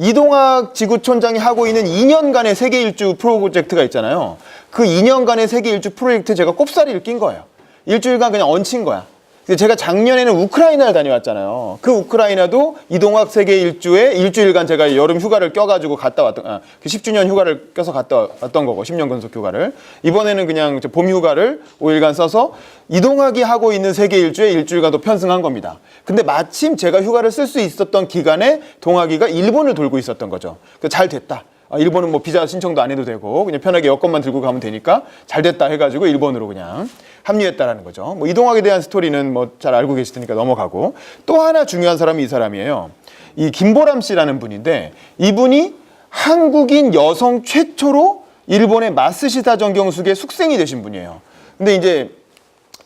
이동학 지구촌장이 하고 있는 2년간의 세계 일주 프로젝트가 있잖아요. 그 2년간의 세계 일주 프로젝트에 제가 꼽사리를 낀 거예요. 일주일간 그냥 얹힌 거야. 제가 작년에는 우크라이나를 다녀왔잖아요. 그 우크라이나도 이동학 세계 일주에 일주일간 제가 여름 휴가를 껴가지고 갔다 왔던, 그 10주년 휴가를 껴서 갔다 왔던 거고, 10년 근속 휴가를. 이번에는 그냥 봄 휴가를 5일간 써서 이동학이 하고 있는 세계 일주에 일주일간 또 편승한 겁니다. 근데 마침 제가 휴가를 쓸 수 있었던 기간에 동학이가 일본을 돌고 있었던 거죠. 잘 됐다. 일본은 뭐 비자 신청도 안 해도 되고 그냥 편하게 여권만 들고 가면 되니까 잘 됐다 해가지고 일본으로 그냥 합류했다라는 거죠. 뭐 이동학에 대한 스토리는 뭐 잘 알고 계실 테니까 넘어가고, 또 하나 중요한 사람이 이 사람이에요. 이 김보람 씨라는 분인데, 이분이 한국인 여성 최초로 일본의 마쓰시다 정경숙의 숙생이 되신 분이에요. 근데 이제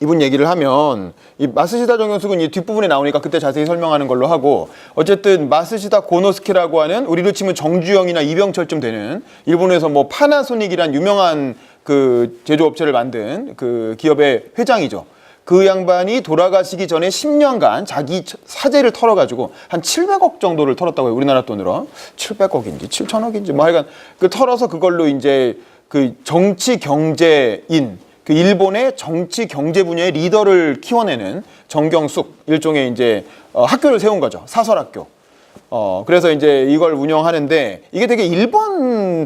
이분 얘기를 하면 이 마쓰시다 정경숙은 이 뒷부분에 나오니까 그때 자세히 설명하는 걸로 하고, 어쨌든 마쓰시다 고노스케라고 하는 우리로 치면 정주영이나 이병철쯤 되는 일본에서 뭐 파나소닉이란 유명한 그 제조업체를 만든 그 기업의 회장이죠. 그 양반이 돌아가시기 전에 10년간 자기 사재를 털어가지고 한 700억 정도를 털었다고 해요. 우리나라 돈으로 700억인지 7천억인지 뭐 하여간 그 털어서 그걸로 이제 그 정치 경제인, 그 일본의 정치 경제 분야의 리더를 키워내는 정경숙, 일종의 이제 학교를 세운 거죠. 사설학교. 그래서 이제 이걸 운영하는데, 이게 되게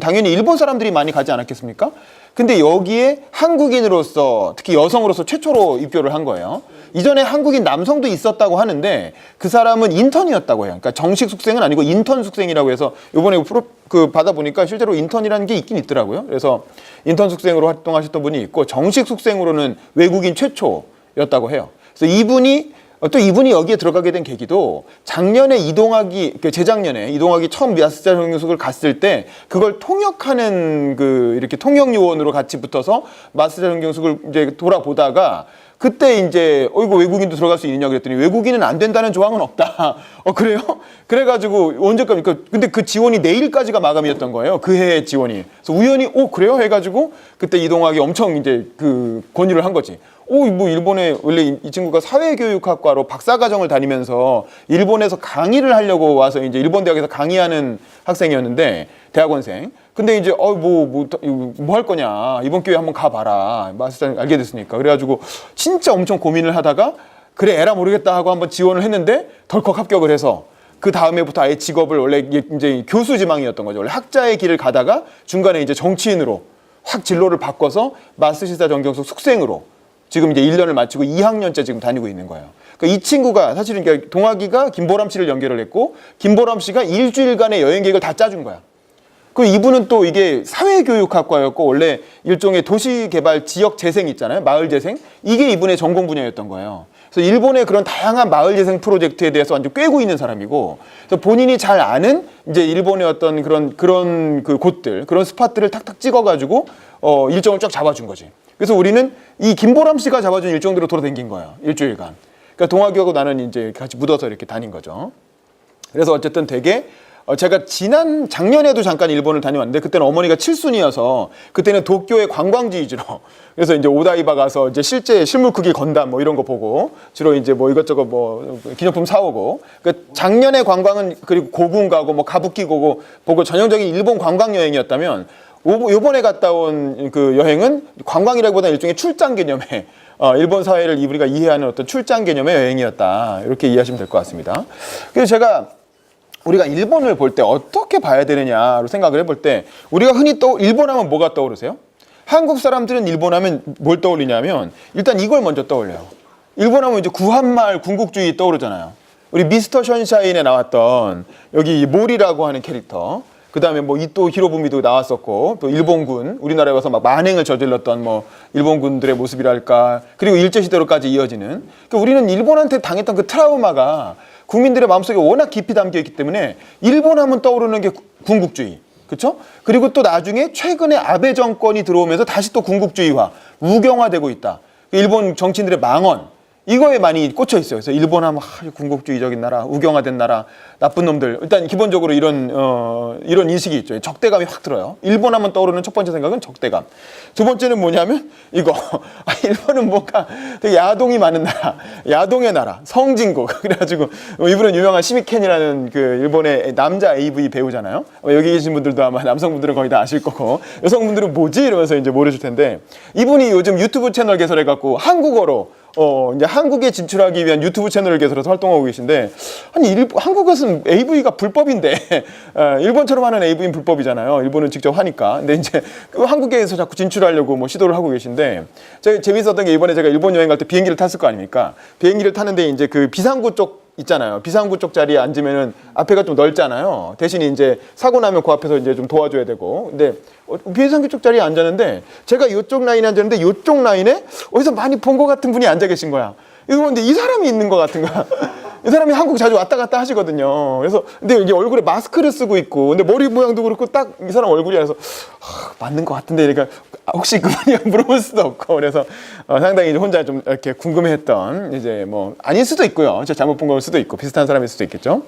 당연히 일본 사람들이 많이 가지 않았겠습니까? 근데 여기에 한국인으로서, 특히 여성으로서 최초로 입교를 한 거예요. 이전에 한국인 남성도 있었다고 하는데 그 사람은 인턴이었다고 해요. 그러니까 정식 숙생은 아니고 인턴 숙생이라고 해서 요번에 받아보니까 실제로 인턴이라는 게 있긴 있더라고요. 그래서 인턴 숙생으로 활동하셨던 분이 있고, 정식 숙생으로는 외국인 최초였다고 해요. 그래서 이분이 여기에 들어가게 된 계기도, 작년에 재작년에 이동학이 처음 마쓰시다 정경숙을 갔을 때 그걸 통역하는 이렇게 통역요원으로 같이 붙어서 마쓰시다 정경숙을 이제 돌아보다가, 그때 이제 이거 외국인도 들어갈 수 있느냐 그랬더니 외국인은 안 된다는 조항은 없다. 그래요? 그래가지고 언제까지, 근데 그 지원이 내일까지가 마감이었던 거예요. 그 해의 지원이. 그래서 우연히 그래요? 해가지고 그때 이동학이 엄청 이제 권유를 한 거지. 뭐 일본에 원래 이 친구가 사회교육학과로 박사과정을 다니면서 일본에서 강의를 하려고 와서 이제 일본 대학에서 강의하는 학생이었는데, 대학원생. 근데 이제 뭐 할 거냐, 이번 기회에 한번 가봐라, 마쓰시다 알게 됐으니까. 그래가지고 진짜 엄청 고민을 하다가 그래 에라 모르겠다 하고 한번 지원을 했는데 덜컥 합격을 해서, 그 다음에부터 아예 직업을, 원래 이제 교수 지망이었던 거죠. 원래 학자의 길을 가다가 중간에 이제 정치인으로 확 진로를 바꿔서 마쓰시다 정경숙 숙생으로 지금 이제 1년을 마치고 2학년째 지금 다니고 있는 거예요. 그러니까 이 친구가 사실은 동학이가 김보람 씨를 연결을 했고, 김보람 씨가 일주일간의 여행 계획을 다 짜준 거야. 그 이분은 또 이게 사회교육학과였고, 원래 일종의 도시개발 지역재생 있잖아요. 마을재생. 이게 이분의 전공 분야였던 거예요. 그래서 일본의 그런 다양한 마을재생 프로젝트에 대해서 완전 꿰고 있는 사람이고, 그래서 본인이 잘 아는 이제 일본의 어떤 그런 그 곳들, 그런 스팟들을 탁탁 찍어가지고 일정을 쫙 잡아준 거지. 그래서 우리는 이 김보람 씨가 잡아준 일정대로 돌아다닌 거예요. 일주일간. 그러니까 동학이하고 나는 이제 같이 묻어서 이렇게 다닌 거죠. 그래서 어쨌든 되게 제가 작년에도 잠깐 일본을 다녀왔는데, 그때는 어머니가 칠순이어서 그때는 도쿄의 관광지 위주로, 그래서 이제 오다이바 가서 이제 실제 실물 크기 건담 뭐 이런 거 보고 주로 이제 뭐 이것저것 뭐 기념품 사오고, 그러니까 작년에 관광은 그리고 고궁 가고 뭐 가부키 보고 전형적인 일본 관광 여행이었다면, 요번에 갔다 온 그 여행은 관광이라기보다는 일종의 출장 개념의 일본 사회를 우리가 이해하는 어떤 출장 개념의 여행이었다, 이렇게 이해하시면 될 것 같습니다. 그래서 우리가 일본을 볼 때 어떻게 봐야 되느냐로 생각을 해볼 때, 우리가 흔히 일본 하면 뭐가 떠오르세요? 한국 사람들은 일본 하면 뭘 떠올리냐면 일단 이걸 먼저 떠올려요. 일본 하면 이제 구한말 군국주의 떠오르잖아요. 우리 미스터 션샤인에 나왔던 여기 모리라고 하는 캐릭터, 그 다음에 뭐 이토 히로부미도 나왔었고, 또 일본군, 우리나라에 와서 막 만행을 저질렀던 뭐 일본군들의 모습이랄까, 그리고 일제시대로까지 이어지는, 그러니까 우리는 일본한테 당했던 그 트라우마가 국민들의 마음속에 워낙 깊이 담겨있기 때문에 일본 하면 떠오르는 게 군국주의, 그렇죠? 그리고 또 나중에 최근에 아베 정권이 들어오면서 다시 또 군국주의화, 우경화되고 있다. 일본 정치인들의 망언, 이거에 많이 꽂혀 있어요. 그래서 일본 하면 군국주의적인 나라, 우경화된 나라, 나쁜 놈들. 일단 기본적으로 이런 인식이 있죠. 적대감이 확 들어요. 일본 하면 떠오르는 첫 번째 생각은 적대감. 두 번째는 뭐냐면 이거. 일본은 뭔가 되게 야동이 많은 나라, 야동의 나라, 성진국. 그래가지고 이분은 유명한 시미켄이라는 그 일본의 남자 AV 배우잖아요. 여기 계신 분들도 아마 남성분들은 거의 다 아실 거고 여성분들은 뭐지? 이러면서 이제 모르실 텐데 이분이 요즘 유튜브 채널 개설해갖고 한국어로 이제 한국에 진출하기 위한 유튜브 채널을 개설해서 활동하고 계신데, 아니, 한국에서는 AV가 불법인데, 일본처럼 하는 AV는 불법이잖아요. 일본은 직접 하니까. 근데 이제 그 한국에서 자꾸 진출하려고 뭐 시도를 하고 계신데, 재밌었던 게 이번에 제가 일본 여행 갈 때 비행기를 탔을 거 아닙니까? 비행기를 타는데 이제 그 비상구 쪽 있잖아요. 비상구 쪽 자리에 앉으면은 앞에가 좀 넓잖아요. 대신 이제 사고 나면 그 앞에서 이제 좀 도와줘야 되고. 근데 비상구 쪽 자리에 앉았는데 제가 이쪽 라인에 앉았는데 이쪽 라인에 어디서 많이 본 것 같은 분이 앉아 계신 거야. 이거 근데 이 사람이 있는 것 같은 거야. 이 사람이 한국 자주 왔다 갔다 하시거든요. 그래서 근데 이게 얼굴에 마스크를 쓰고 있고, 근데 머리 모양도 그렇고 딱 이 사람 얼굴이라 해서 맞는 것 같은데, 그러니까 혹시 그분이 물어볼 수도 없고, 그래서 상당히 혼자 좀 이렇게 궁금해했던, 이제 뭐 아닐 수도 있고요. 제가 잘못 본 걸 수도 있고 비슷한 사람일 수도 있겠죠.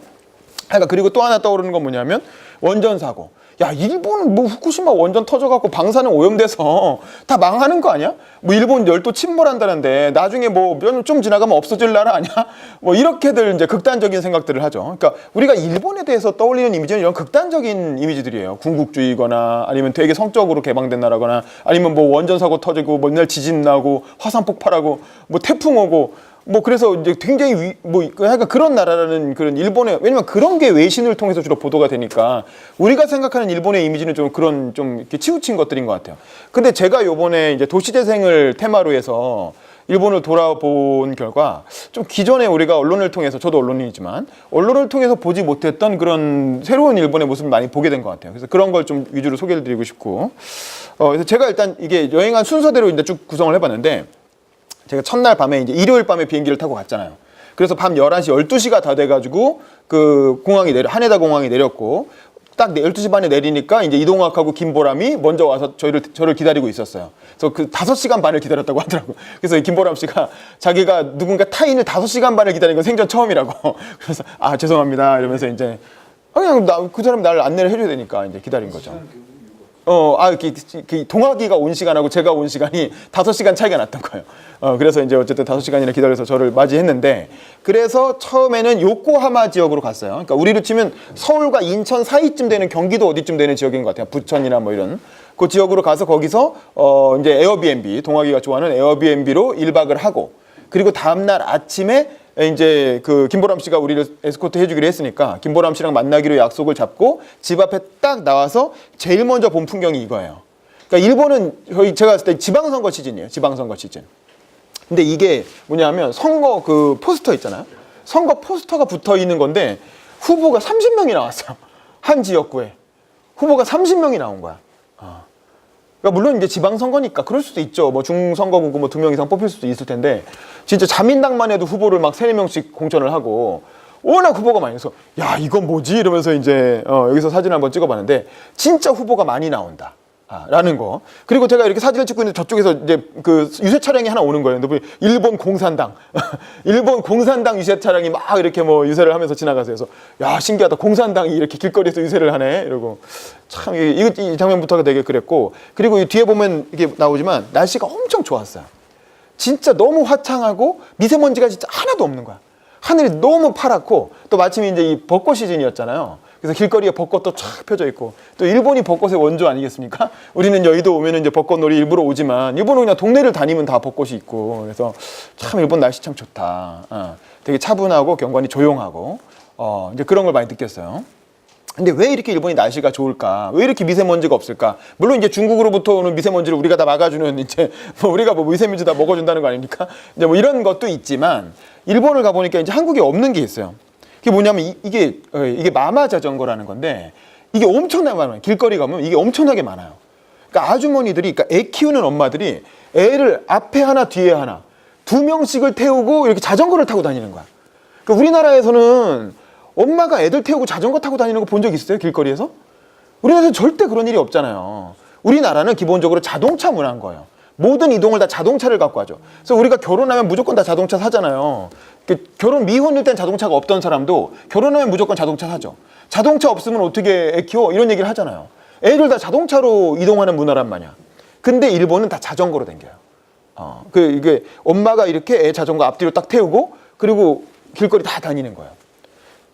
그러니까 그리고 또 하나 떠오르는 건 뭐냐면 원전 사고. 야, 일본은 뭐 후쿠시마 원전 터져갖고 방사능 오염돼서 다 망하는 거 아니야? 뭐 일본 열도 침몰한다는데 나중에 뭐 몇 좀 지나가면 없어질 나라 아니야? 뭐 이렇게들 이제 극단적인 생각들을 하죠. 그러니까 우리가 일본에 대해서 떠올리는 이미지는 이런 극단적인 이미지들이에요. 군국주의거나 아니면 되게 성적으로 개방된 나라거나 아니면 뭐 원전 사고 터지고 맨날 지진 나고 화산 폭발하고 뭐 태풍 오고 뭐 그래서 이제 굉장히 약간 그런 나라라는 그런 일본의, 왜냐면 그런 게 외신을 통해서 주로 보도가 되니까 우리가 생각하는 일본의 이미지는 좀 그런 좀 이렇게 치우친 것들인 것 같아요. 근데 제가 요번에 이제 도시재생을 테마로 해서 일본을 돌아본 결과 좀 기존에 우리가 언론을 통해서, 저도 언론인이지만 언론을 통해서 보지 못했던 그런 새로운 일본의 모습을 많이 보게 된 것 같아요. 그래서 그런 걸 좀 위주로 소개를 드리고 싶고, 그래서 제가 일단 이게 여행한 순서대로 이제 쭉 구성을 해봤는데, 제가 첫날 밤에 이제 일요일 밤에 비행기를 타고 갔잖아요. 그래서 밤 11시, 12시가 다 돼가지고 그 공항이 하네다 공항에 내렸고, 딱 12시 반에 내리니까 이제 이동학하고 김보람이 먼저 와서 저를 기다리고 있었어요. 그래서 그 5시간 반을 기다렸다고 하더라고요. 그래서 김보람 씨가 자기가 누군가 타인을 5시간 반을 기다린 건 생전 처음이라고. 그래서 죄송합니다 이러면서 이제 그냥 그 사람이 나를 안내를 해줘야 되니까 이제 기다린 거죠. 동학이가 온 시간하고 제가 온 시간이 5시간 차이가 났던 거예요. 그래서 이제 어쨌든 5시간이나 기다려서 저를 맞이했는데, 그래서 처음에는 요코하마 지역으로 갔어요. 그러니까 우리로 치면 서울과 인천 사이쯤 되는, 경기도 어디쯤 되는 지역인 것 같아요. 부천이나 뭐 이런. 그 지역으로 가서 거기서 이제 에어비앤비, 동학이가 좋아하는 에어비앤비로 1박을 하고, 그리고 다음날 아침에 이제 그 김보람 씨가 우리를 에스코트 해주기로 했으니까 김보람 씨랑 만나기로 약속을 잡고 집 앞에 딱 나와서 제일 먼저 본 풍경이 이거예요. 그러니까 일본은 제가 봤을 때 지방선거 시즌이에요. 지방선거 시즌. 근데 이게 뭐냐면 선거 그 포스터 있잖아요. 선거 포스터가 붙어 있는 건데 후보가 30명이 나왔어요. 한 지역구에 후보가 30명이 나온 거야. 그러니까 물론 이제 지방선거니까 그럴 수도 있죠. 뭐 중선거구고 뭐 2명 이상 뽑힐 수도 있을 텐데, 진짜 자민당만 해도 후보를 막 3, 4명씩 공천을 하고 워낙 후보가 많이 있어서 야, 이건 뭐지? 이러면서 이제 여기서 사진 한번 찍어봤는데 진짜 후보가 많이 나온다. 라는 거. 그리고 제가 이렇게 사진을 찍고 있는데 저쪽에서 이제 그 유세 차량이 하나 오는 거예요. 근데 일본 공산당, 일본 공산당 유세 차량이 막 이렇게 뭐 유세를 하면서 지나가서 해서 야, 신기하다. 공산당이 이렇게 길거리에서 유세를 하네. 이러고 참 이 장면부터가 되게 그랬고, 그리고 이 뒤에 보면 이게 나오지만 날씨가 엄청 좋았어요. 진짜 너무 화창하고 미세먼지가 진짜 하나도 없는 거야. 하늘이 너무 파랗고 또 마침 이제 이 벚꽃 시즌이었잖아요. 그래서 길거리에 벚꽃도 쫙 펴져 있고, 또 일본이 벚꽃의 원조 아니겠습니까? 우리는 여의도 오면은 이제 벚꽃놀이 일부러 오지만 일본은 그냥 동네를 다니면 다 벚꽃이 있고, 그래서 참 일본 날씨 참 좋다. 되게 차분하고 경관이 조용하고 이제 그런 걸 많이 느꼈어요. 근데 왜 이렇게 일본이 날씨가 좋을까? 왜 이렇게 미세먼지가 없을까? 물론 이제 중국으로부터 오는 미세먼지를 우리가 다 막아주는, 이제 뭐 우리가 뭐 미세먼지 다 먹어준다는 거 아닙니까? 이제 뭐 이런 것도 있지만 일본을 가보니까 이제 한국에 없는 게 있어요. 그게 뭐냐면 이게 마마 자전거라는 건데, 이게 엄청나게 많아요. 길거리 가면 이게 엄청나게 많아요. 그러니까 아주머니들이, 그러니까 애 키우는 엄마들이 애를 앞에 하나 뒤에 하나 2명씩을 태우고 이렇게 자전거를 타고 다니는 거야. 그러니까 우리나라에서는 엄마가 애들 태우고 자전거 타고 다니는 거 본 적 있어요? 길거리에서? 우리나라에서는 절대 그런 일이 없잖아요. 우리나라는 기본적으로 자동차 문화인 거예요. 모든 이동을 다 자동차를 갖고 하죠. 그래서 우리가 결혼하면 무조건 다 자동차 사잖아요. 결혼 미혼일 땐 자동차가 없던 사람도 결혼하면 무조건 자동차 사죠. 자동차 없으면 어떻게 애 키워? 이런 얘기를 하잖아요. 애들 다 자동차로 이동하는 문화란 말이야. 근데 일본은 다 자전거로 댕겨요. 이게 엄마가 이렇게 애 자전거 앞뒤로 딱 태우고 그리고 길거리 다 다니는 거예요.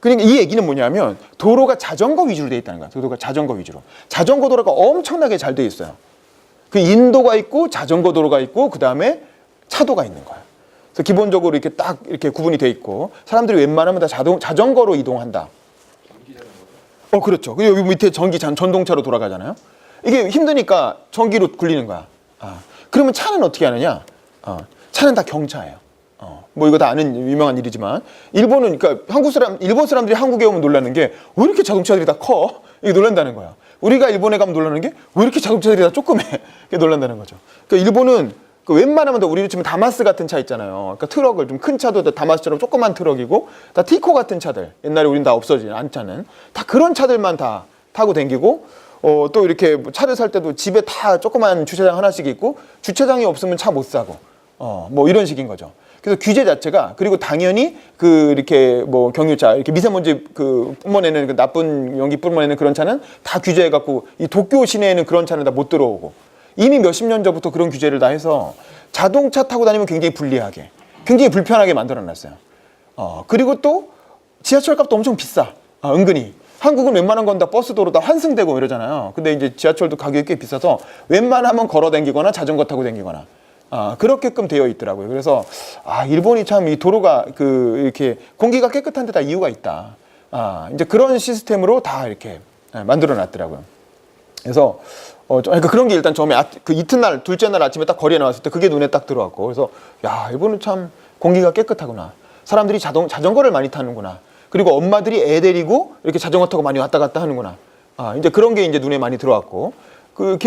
그러니까 이 얘기는 뭐냐면 도로가 자전거 위주로 돼 있다는 거야. 도로가 자전거 위주로. 자전거 도로가 엄청나게 잘 돼 있어요. 그 인도가 있고 자전거 도로가 있고 그 다음에 차도가 있는 거야. 그래서 기본적으로 이렇게 딱 이렇게 구분이 돼 있고 사람들이 웬만하면 다 자전거로 이동한다. 그렇죠. 여기 밑에 전동차로 돌아가잖아요. 이게 힘드니까 전기로 굴리는 거야. 그러면 차는 어떻게 하느냐? 차는 다 경차예요. 뭐 이거 다 아는 유명한 일이지만 일본은 그러니까 일본 사람들이 한국에 오면 놀라는 게 왜 이렇게 자동차들이 다 커? 이게 놀란다는 거야. 우리가 일본에 가면 놀라는 게 왜 이렇게 자동차들이 다 조그매? 이게 놀란다는 거죠. 그러니까 일본은 웬만하면 우리로 치면 다마스 같은 차 있잖아요. 그러니까 트럭을 좀 큰 차도 다마스처럼 조그만 트럭이고 다 티코 같은 차들. 옛날에 우린 다 없어지지 않잖아요. 다 그런 차들만 다 타고 댕기고 또 이렇게 뭐 차를 살 때도 집에 다 조그만 주차장 하나씩 있고 주차장이 없으면 차 못 사고 뭐 이런 식인 거죠. 그래서 규제 자체가 그리고 당연히 이렇게 뭐 경유차 이렇게 미세먼지 뿜어내는 나쁜 연기 뿜어내는 그런 차는 다 규제해 갖고 이 도쿄 시내에는 그런 차는 다 못 들어오고 이미 몇십 년 전부터 그런 규제를 다 해서 자동차 타고 다니면 굉장히 불리하게 굉장히 불편하게 만들어 놨어요. 그리고 또 지하철 값도 엄청 비싸. 은근히 한국은 웬만한 건 다 버스 도로 다 환승되고 이러잖아요. 근데 이제 지하철도 가격이 꽤 비싸서 웬만하면 걸어 다니거나 자전거 타고 다니거나 그렇게끔 되어 있더라고요. 그래서 일본이 참 이 도로가 이렇게 공기가 깨끗한 데 다 이유가 있다. 이제 그런 시스템으로 다 이렇게 만들어 놨더라고요. 그래서 그러니까 그런 게 일단 처음에 이튿날 둘째 날 아침에 딱 거리에 나왔을 때 그게 눈에 딱 들어왔고 그래서 야 일본은 참 공기가 깨끗하구나. 사람들이 자전거를 많이 타는구나. 그리고 엄마들이 애 데리고 이렇게 자전거 타고 많이 왔다 갔다 하는구나. 이제 그런 게 이제 눈에 많이 들어왔고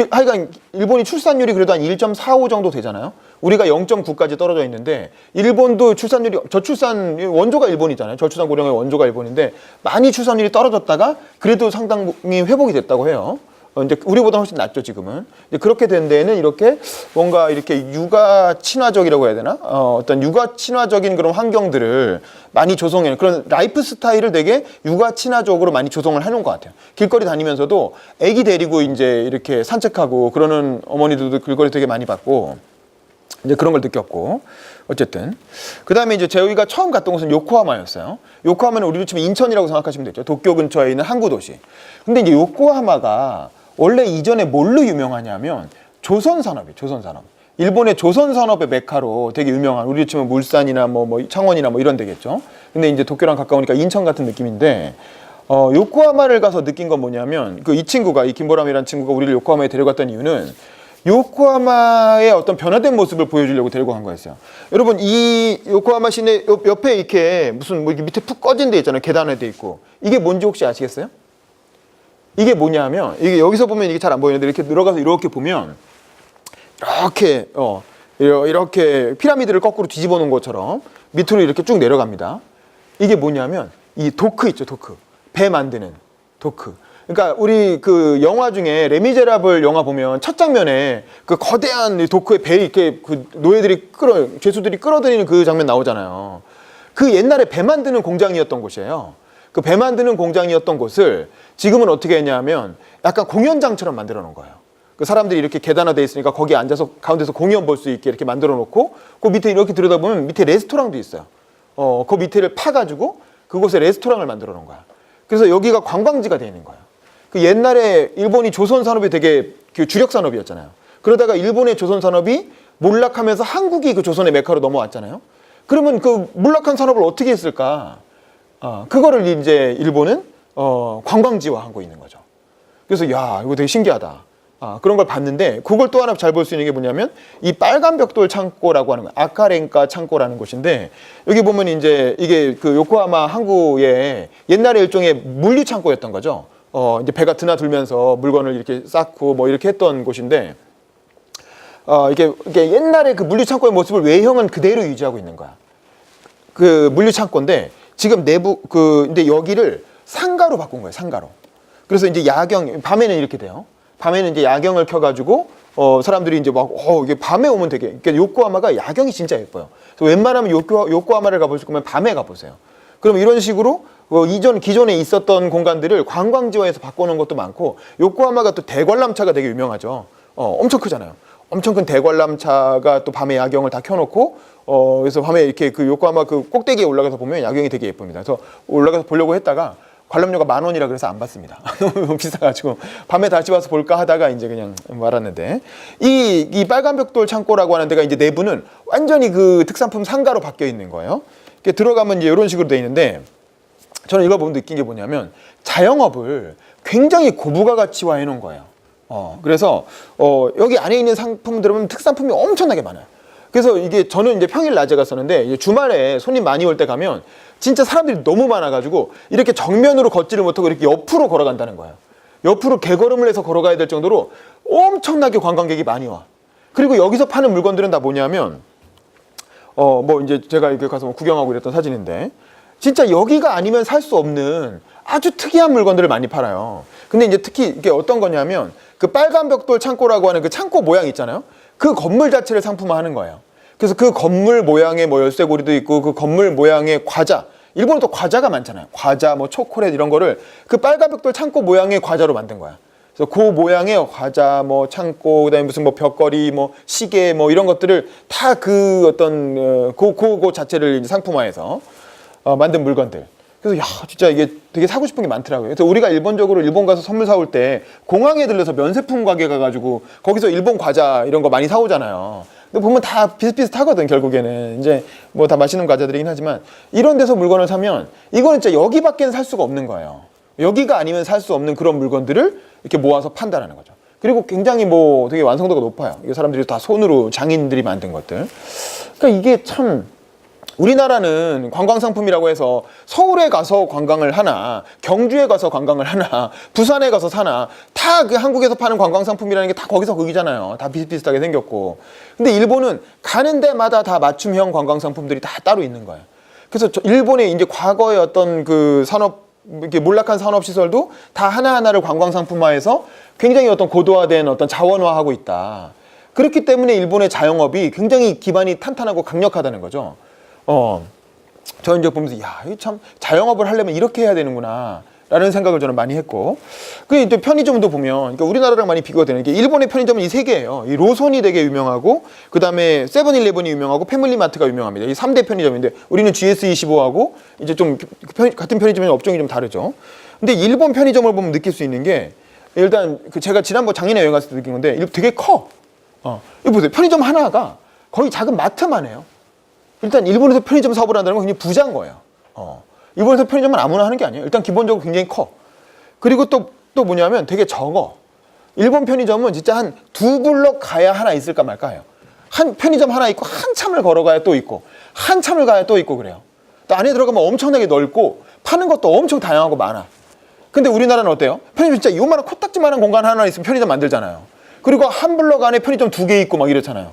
하여간 일본이 출산율이 그래도 한 1.45 정도 되잖아요. 우리가 0.9까지 떨어져 있는데 일본도 출산율이 저출산 원조가 일본이잖아요. 저출산 고령의 원조가 일본인데 많이 출산율이 떨어졌다가 그래도 상당히 회복이 됐다고 해요. 이제 우리보다 훨씬 낫죠 지금은. 이제 그렇게 된 데에는 이렇게 뭔가 이렇게 육아 친화적이라고 해야 되나? 어떤 육아 친화적인 그런 환경들을 많이 조성해 그런 라이프 스타일을 되게 육아 친화적으로 많이 조성을 해놓은 것 같아요. 길거리 다니면서도 아기 데리고 이제 이렇게 산책하고 그러는 어머니들도 길거리 되게 많이 봤고 이제 그런 걸 느꼈고 어쨌든 그 다음에 이제 저희가 처음 갔던 곳은 요코하마였어요. 요코하마는 우리로 치면 인천이라고 생각하시면 되죠. 도쿄 근처에 있는 항구 도시. 근데 이제 요코하마가 원래 이전에 뭘로 유명하냐면 조선산업이에요. 조선산업. 일본의 조선산업의 메카로 되게 유명한 우리로 치면 물산이나 뭐 창원이나 뭐 이런 데겠죠. 근데 이제 도쿄랑 가까우니까 인천 같은 느낌인데 요코하마를 가서 느낀 건 뭐냐면 이 친구가 이 김보람이라는 친구가 우리를 요코하마에 데려갔던 이유는 요코하마의 어떤 변화된 모습을 보여주려고 데리고 간 거였어요. 여러분 이 요코하마 시내 옆에 이렇게 무슨 뭐 밑에 푹 꺼진 데 있잖아요. 계단에 돼 있고 이게 뭔지 혹시 아시겠어요? 이게 뭐냐면 이게 여기서 보면 이게 잘 안 보이는데 이렇게 들어가서 이렇게 보면 이렇게 피라미드를 거꾸로 뒤집어 놓은 것처럼 밑으로 이렇게 쭉 내려갑니다. 이게 뭐냐면 이 도크 있죠. 도크. 배 만드는 도크. 그러니까 우리 영화 중에 레미제라블 영화 보면 첫 장면에 거대한 도크에 배 이렇게 노예들이 죄수들이 끌어들이는 그 장면 나오잖아요. 그 옛날에 배 만드는 공장이었던 곳이에요. 그 배 만드는 공장이었던 곳을 지금은 어떻게 했냐면 약간 공연장처럼 만들어 놓은 거예요. 그 사람들이 이렇게 계단화돼 있으니까 거기에 앉아서 가운데서 공연 볼 수 있게 이렇게 만들어 놓고 그 밑에 이렇게 들여다보면 밑에 레스토랑도 있어요. 그 밑에를 파가지고 그곳에 레스토랑을 만들어 놓은 거야. 그래서 여기가 관광지가 되어 있는 거예요. 그 옛날에 일본이 조선 산업이 되게 주력 산업이었잖아요. 그러다가 일본의 조선 산업이 몰락하면서 한국이 그 조선의 메카로 넘어왔잖아요. 그러면 그 몰락한 산업을 어떻게 했을까? 그거를 이제 일본은 관광지화하고 있는 거죠. 그래서 야 이거 되게 신기하다. 그런 걸 봤는데 그걸 또 하나 잘 볼 수 있는 게 뭐냐면 이 빨간 벽돌 창고라고 하는 거예요. 아카렌카 창고라는 곳인데 여기 보면 이제 이게 요코하마 항구의 옛날에 일종의 물류 창고였던 거죠. 이제 배가 드나들면서 물건을 이렇게 쌓고 뭐 이렇게 했던 곳인데 이게 옛날에 그 물류 창고의 모습을 외형은 그대로 유지하고 있는 거야. 그 물류 창고인데 지금 내부 근데 여기를 상가로 바꾼 거예요. 상가로. 그래서 이제 밤에는 이렇게 돼요. 밤에는 이제 야경을 켜가지고 사람들이 이제 막 이게 밤에 오면 되게 그러니까 요코하마가 야경이 진짜 예뻐요. 그래서 웬만하면 요코하마를 가보실 거면 밤에 가보세요. 그럼 이런 식으로 기존에 있었던 공간들을 관광지화해서 바꿔놓은 것도 많고 요코하마가 또 대관람차가 되게 유명하죠. 엄청 크잖아요. 엄청 큰 대관람차가 또 밤에 야경을 다 켜놓고 그래서 밤에 이렇게 그 요코하마 그 꼭대기에 올라가서 보면 야경이 되게 예쁩니다. 그래서 올라가서 보려고 했다가 관람료가 10,000원이라 그래서 안 봤습니다. 너무 비싸가지고 밤에 다시 와서 볼까 하다가 이제 그냥 말았는데 이 빨간 벽돌 창고라고 하는 데가 이제 내부는 완전히 그 특산품 상가로 바뀌어 있는 거예요. 이렇게 들어가면 이제 이런 식으로 돼 있는데 저는 이거 보면 느낀 게 뭐냐면 자영업을 굉장히 고부가 가치화해 놓은 거예요. 그래서 여기 안에 있는 상품들을 보면 특산품이 엄청나게 많아요. 그래서 이게 저는 이제 평일 낮에 갔었는데 이제 주말에 손님 많이 올 때 가면 진짜 사람들이 너무 많아가지고 이렇게 정면으로 걷지를 못하고 이렇게 옆으로 걸어간다는 거예요. 옆으로 개걸음을 해서 걸어가야 될 정도로 엄청나게 관광객이 많이 와. 그리고 여기서 파는 물건들은 다 뭐냐면 뭐 이제 제가 이렇게 가서 구경하고 이랬던 사진인데 진짜 여기가 아니면 살 수 없는 아주 특이한 물건들을 많이 팔아요. 근데 이제 특히 이게 어떤 거냐면 그 빨간 벽돌 창고라고 하는 그 창고 모양 있잖아요. 그 건물 자체를 상품화하는 거예요. 그래서 그 건물 모양의 뭐 열쇠고리도 있고 그 건물 모양의 과자, 일본은 또 과자가 많잖아요. 과자, 뭐 초콜릿 이런 거를 그 빨간 벽돌 창고 모양의 과자로 만든 거야. 그래서 그 모양의 과자, 뭐 창고, 그다음에 무슨 뭐 벽걸이, 뭐 시계, 뭐 이런 것들을 다 그 어떤 그 자체를 이제 상품화해서 만든 물건들. 그래서 야 진짜 이게 되게 사고 싶은 게 많더라고요. 그래서 우리가 일본적으로 일본 가서 선물 사올 때 공항에 들려서 면세품 가게 가가지고 거기서 일본 과자 이런 거 많이 사오잖아요. 근데 보면 다 비슷비슷하거든 결국에는. 이제 뭐 다 맛있는 과자들이긴 하지만 이런 데서 물건을 사면 이거는 진짜 여기밖에는 살 수가 없는 거예요. 여기가 아니면 살 수 없는 그런 물건들을 이렇게 모아서 판다라는 거죠. 그리고 굉장히 뭐 되게 완성도가 높아요. 이게 사람들이 다 손으로 장인들이 만든 것들. 그러니까 이게 참 우리나라는 관광상품이라고 해서 서울에 가서 관광을 하나, 경주에 가서 관광을 하나, 부산에 가서 사나 다 그 한국에서 파는 관광상품이라는 게 다 거기서 거기잖아요. 다 비슷비슷하게 생겼고. 근데 일본은 가는 데마다 다 맞춤형 관광상품들이 다 따로 있는 거예요. 그래서 일본의 이제 과거의 어떤 그 산업, 이렇게 몰락한 산업시설도 다 하나하나를 관광상품화해서 굉장히 어떤 고도화된 어떤 자원화하고 있다. 그렇기 때문에 일본의 자영업이 굉장히 기반이 탄탄하고 강력하다는 거죠. 저 이제 보면서 야, 이 참 자영업을 하려면 이렇게 해야 되는구나 라는 생각을 저는 많이 했고, 그 이제 편의점도 보면 그러니까 우리나라랑 많이 비교가 되는 게 일본의 편의점은 이 세 개예요. 이 로손이 되게 유명하고 그 다음에 세븐일레븐이 유명하고 패밀리마트가 유명합니다. 이 3대 편의점인데 우리는 GS25하고 이제 좀 같은 편의점의 업종이 좀 다르죠. 근데 일본 편의점을 보면 느낄 수 있는 게 일단 제가 지난번 작년에 여행 갔을 때 느낀 건데 되게 커. 이거 보세요. 편의점 하나가 거의 작은 마트만 해요. 일단 일본에서 편의점 사업을 한다는 건 굉장히 부자인 거예요. 일본에서 편의점은 아무나 하는 게 아니에요. 일단 기본적으로 굉장히 커. 그리고 또 뭐냐면 되게 적어. 일본 편의점은 진짜 한 2블럭 가야 하나 있을까 말까 해요. 한 편의점 하나 있고 한참을 걸어가야 또 있고 한참을 가야 또 있고 그래요. 또 안에 들어가면 엄청나게 넓고 파는 것도 엄청 다양하고 많아. 근데 우리나라는 어때요? 편의점 진짜 요만한 코딱지만한 공간 하나 있으면 편의점 만들잖아요. 그리고 한 블럭 안에 편의점 2개 있고 막 이렇잖아요.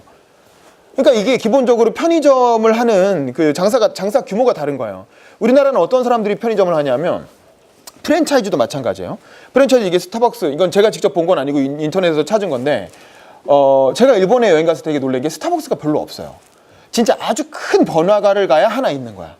그러니까 이게 기본적으로 편의점을 하는 그 장사 규모가 다른 거예요. 우리나라는 어떤 사람들이 편의점을 하냐면 프랜차이즈도 마찬가지예요. 프랜차이즈 이게 스타벅스, 이건 제가 직접 본 건 아니고 인터넷에서 찾은 건데 제가 일본에 여행 갔을 때 되게 놀란 게 스타벅스가 별로 없어요. 진짜 아주 큰 번화가를 가야 하나 있는 거야.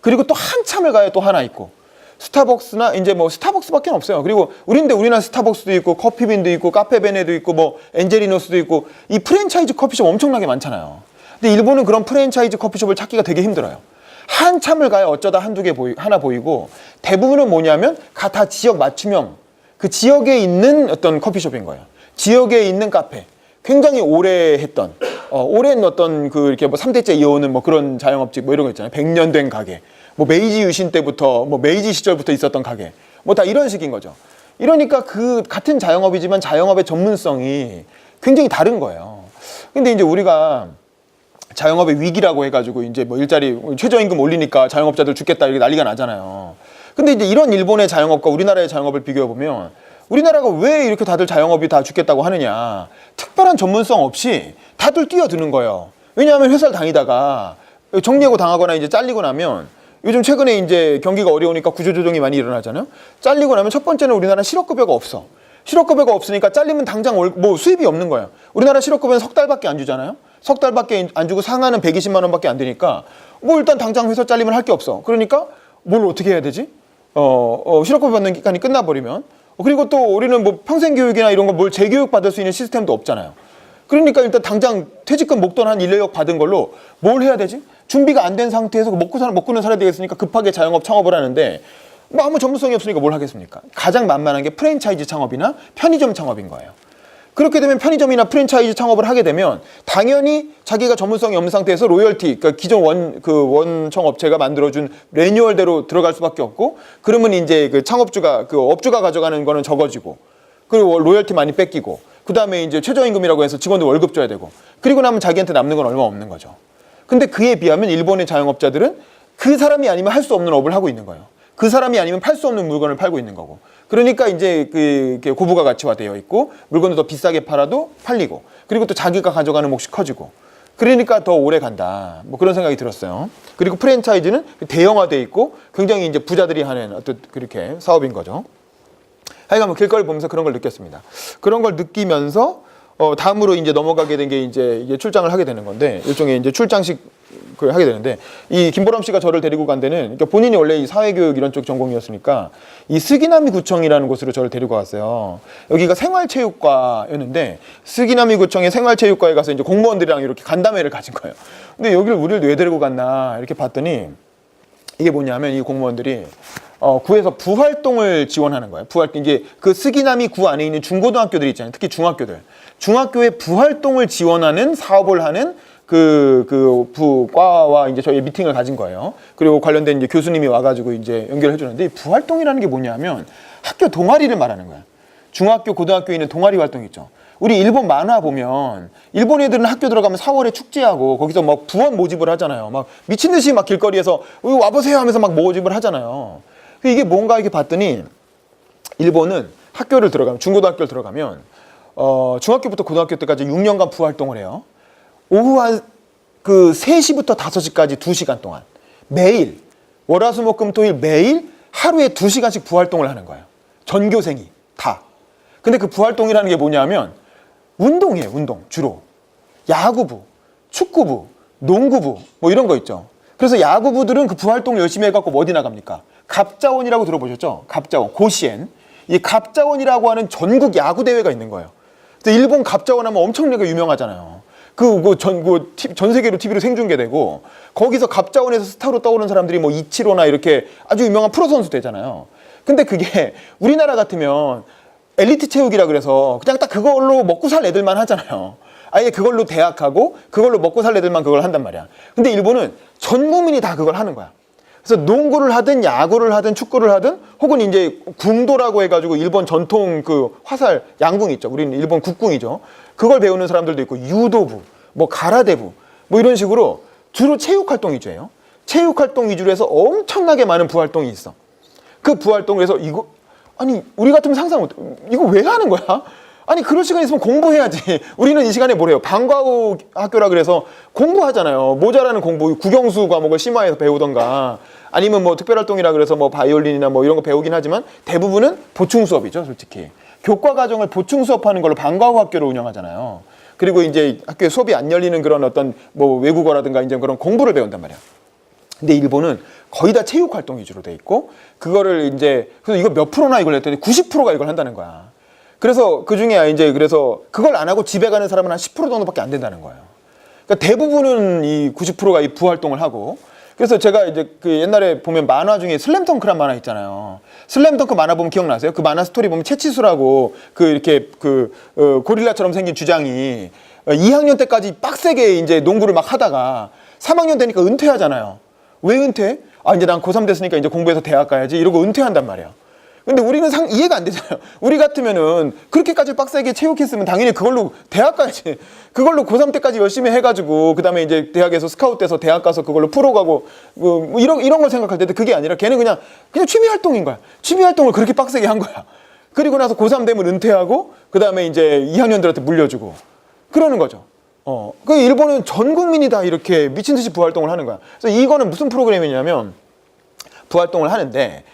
그리고 또 한참을 가야 또 하나 있고 스타벅스나 이제 뭐 스타벅스밖에 없어요. 그리고 우리나라 스타벅스도 있고 커피빈도 있고 카페베네도 있고 뭐 엔젤리노스도 있고 이 프랜차이즈 커피숍 엄청나게 많잖아요. 근데 일본은 그런 프랜차이즈 커피숍을 찾기가 되게 힘들어요. 한참을 가야 어쩌다 한두 개 하나 보이고 대부분은 뭐냐면 다 지역 맞춤형 그 지역에 있는 어떤 커피숍인 거예요. 지역에 있는 카페. 굉장히 오래 했던 오랜 어떤 그 이렇게 뭐 3대째 이어오는 뭐 그런 자영업집 뭐 이런 거 있잖아요. 100년 된 가게. 뭐 메이지 유신 때부터 뭐 메이지 시절부터 있었던 가게 뭐 다 이런 식인 거죠. 이러니까 그 같은 자영업이지만 자영업의 전문성이 굉장히 다른 거예요. 근데 이제 우리가 자영업의 위기라고 해가지고 이제 뭐 일자리 최저임금 올리니까 자영업자들 죽겠다 이렇게 난리가 나잖아요. 근데 이제 이런 일본의 자영업과 우리나라의 자영업을 비교해 보면 우리나라가 왜 이렇게 다들 자영업이 다 죽겠다고 하느냐, 특별한 전문성 없이 다들 뛰어드는 거예요. 왜냐하면 회사를 다니다가 정리해고 당하거나 이제 잘리고 나면 요즘 최근에 이제 경기가 어려우니까 구조조정이 많이 일어나잖아요. 잘리고 나면 첫 번째는 우리나라는 실업급여가 없어. 실업급여가 없으니까 잘리면 당장 뭐 수입이 없는 거예요. 우리나라 실업급여는 석 달밖에 안 주잖아요. 석 달밖에 안 주고 상한은 120만 원밖에 안 되니까 뭐 일단 당장 회사 잘리면 할 게 없어. 그러니까 뭘 어떻게 해야 되지? 실업급여 받는 기간이 끝나버리면. 그리고 또 우리는 뭐 평생교육이나 이런 거 뭘 재교육 받을 수 있는 시스템도 없잖아요. 그러니까 일단 당장 퇴직금 목돈 한 1, 2억 받은 걸로 뭘 해야 되지? 준비가 안 된 상태에서 먹고는 살아야 되겠으니까 급하게 자영업 창업을 하는데 뭐 아무 전문성이 없으니까 뭘 하겠습니까? 가장 만만한 게 프랜차이즈 창업이나 편의점 창업인 거예요. 그렇게 되면 편의점이나 프랜차이즈 창업을 하게 되면 당연히 자기가 전문성이 없는 상태에서 로열티, 그러니까 기존 원청 업체가 만들어준 매뉴얼대로 들어갈 수밖에 없고, 그러면 이제 그 창업주가, 그 업주가 가져가는 거는 적어지고, 그리고 로열티 많이 뺏기고, 그 다음에 이제 최저임금이라고 해서 직원들 월급 줘야 되고, 그리고 나면 자기한테 남는 건 얼마 없는 거죠. 근데 그에 비하면 일본의 자영업자들은 그 사람이 아니면 할 수 없는 업을 하고 있는 거예요. 그 사람이 아니면 팔 수 없는 물건을 팔고 있는 거고. 그러니까 이제 고부가 가치화되어 있고 물건을 더 비싸게 팔아도 팔리고, 그리고 또 자기가 가져가는 몫이 커지고, 그러니까 더 오래 간다. 뭐 그런 생각이 들었어요. 그리고 프랜차이즈는 대형화돼 있고 굉장히 이제 부자들이 하는 어떤 그렇게 사업인 거죠. 하여간 뭐 길거리 보면서 그런 걸 느꼈습니다. 그런 걸 느끼면서 다음으로 이제 넘어가게 된 게 이제 출장을 하게 되는 건데, 일종의 이제 출장식 그 하게 되는데, 이 김보람 씨가 저를 데리고 간 데는, 그러니까 본인이 원래 이 사회교육 이런 쪽 전공이었으니까 이 스기나미 구청이라는 곳으로 저를 데리고 갔어요. 여기가 생활체육과였는데 스기나미 구청의 생활체육과에 가서 이제 공무원들이랑 이렇게 간담회를 가진 거예요. 근데 여기를 우리를 왜 데리고 갔나 이렇게 봤더니 이게 뭐냐면 이 공무원들이 구에서 부활동을 지원하는 거예요. 부활동, 이제 그 스기나미 구 안에 있는 중고등학교들 있잖아요. 특히 중학교들. 중학교의 부활동을 지원하는 사업을 하는 부과와 이제 저희 미팅을 가진 거예요. 그리고 관련된 이제 교수님이 와가지고 이제 연결해 주는데, 부활동이라는 게 뭐냐면 학교 동아리를 말하는 거예요. 중학교, 고등학교에 있는 동아리 활동 있죠. 우리 일본 만화 보면 일본 애들은 학교 들어가면 4월에 축제하고 거기서 막 부원 모집을 하잖아요. 막 미친 듯이 막 길거리에서 와보세요 하면서 막 모집을 하잖아요. 이게 뭔가 이렇게 봤더니 일본은 학교를 들어가면, 중고등학교를 들어가면 중학교부터 고등학교 때까지 6년간 부활동을 해요. 오후 한 3시부터 5시까지 2시간 동안 매일 월화수목금토일 매일 하루에 2시간씩 부활동을 하는 거예요. 전교생이 다. 근데 그 부활동이라는 게 뭐냐면 운동이에요. 운동 주로. 야구부, 축구부, 농구부 뭐 이런 거 있죠. 그래서 야구부들은 그 부활동을 열심히 해갖고 어디 나갑니까? 갑자원이라고 들어보셨죠? 갑자원, 고시엔. 이 갑자원이라고 하는 전국 야구 대회가 있는 거예요. 그래서 일본 갑자원 하면 엄청나게 유명하잖아요. 전 세계로 TV로 생중계되고, 거기서 갑자원에서 스타로 떠오르는 사람들이 뭐 이치로나 이렇게 아주 유명한 프로 선수 되잖아요. 근데 그게 우리나라 같으면 엘리트 체육이라 그래서 그냥 딱 그걸로 먹고 살 애들만 하잖아요. 아예 그걸로 대학하고 그걸로 먹고 살 애들만 그걸 한단 말이야. 근데 일본은 전 국민이 다 그걸 하는 거야. 그래서 농구를 하든 야구를 하든 축구를 하든, 혹은 이제 궁도라고 해가지고 일본 전통 그 화살 양궁 있죠. 우리는 일본 국궁이죠. 그걸 배우는 사람들도 있고, 유도부, 뭐 가라데부, 뭐 이런 식으로 주로 체육 활동 위주예요. 체육 활동 위주로 해서 엄청나게 많은 부활동이 있어. 그 부활동을 해서 아니 우리 같으면 상상 못, 이거 왜 하는 거야? 아니 그럴 시간 있으면 공부해야지. 우리는 이 시간에 뭘 해요? 방과 후 학교라 그래서 공부하잖아요. 모자라는 공부, 국영수 과목을 심화해서 배우던가, 아니면 뭐 특별활동이라 그래서 뭐 바이올린이나 뭐 이런 거 배우긴 하지만 대부분은 보충 수업이죠, 솔직히. 교과 과정을 보충 수업하는 걸로 방과 후 학교를 운영하잖아요. 그리고 이제 학교에 수업이 안 열리는 그런 어떤 뭐 외국어라든가 이제 그런 공부를 배운단 말이야. 근데 일본은 거의 다 체육 활동 위주로 돼 있고, 그거를 이제, 그래서 이거 몇 프로나 이걸 했더니 90%가 이걸 한다는 거야. 그래서 그 중에 이제 그래서 그걸 안 하고 집에 가는 사람은 한 10% 정도밖에 안 된다는 거예요. 그러니까 대부분은 이 90%가 이 부활동을 하고, 그래서 제가 이제 그 옛날에 보면 만화 중에 슬램덩크란 만화 있잖아요. 슬램덩크 만화 보면 기억나세요? 그 만화 스토리 보면 채치수라고 고릴라처럼 생긴 주장이 2학년 때까지 빡세게 이제 농구를 막 하다가 3학년 되니까 은퇴하잖아요. 왜 은퇴? 이제 난 고3 됐으니까 이제 공부해서 대학 가야지 이러고 은퇴한단 말이야. 근데 우리는 이해가 안 되잖아요. 우리 같으면은 그렇게까지 빡세게 체육했으면 당연히 그걸로 대학 가야지. 그걸로 고3 때까지 열심히 해가지고, 그 다음에 이제 대학에서 스카우트 돼서 대학 가서 그걸로 프로 가고, 뭐 이런 걸 생각할 텐데, 그게 아니라 걔는 그냥 취미 활동인 거야. 취미 활동을 그렇게 빡세게 한 거야. 그리고 나서 고3 되면 은퇴하고, 그 다음에 이제 2학년들한테 물려주고. 그러는 거죠. 그 일본은 전 국민이 다 이렇게 미친 듯이 부활동을 하는 거야. 그래서 이거는 무슨 프로그램이냐면, 부활동을 하는데,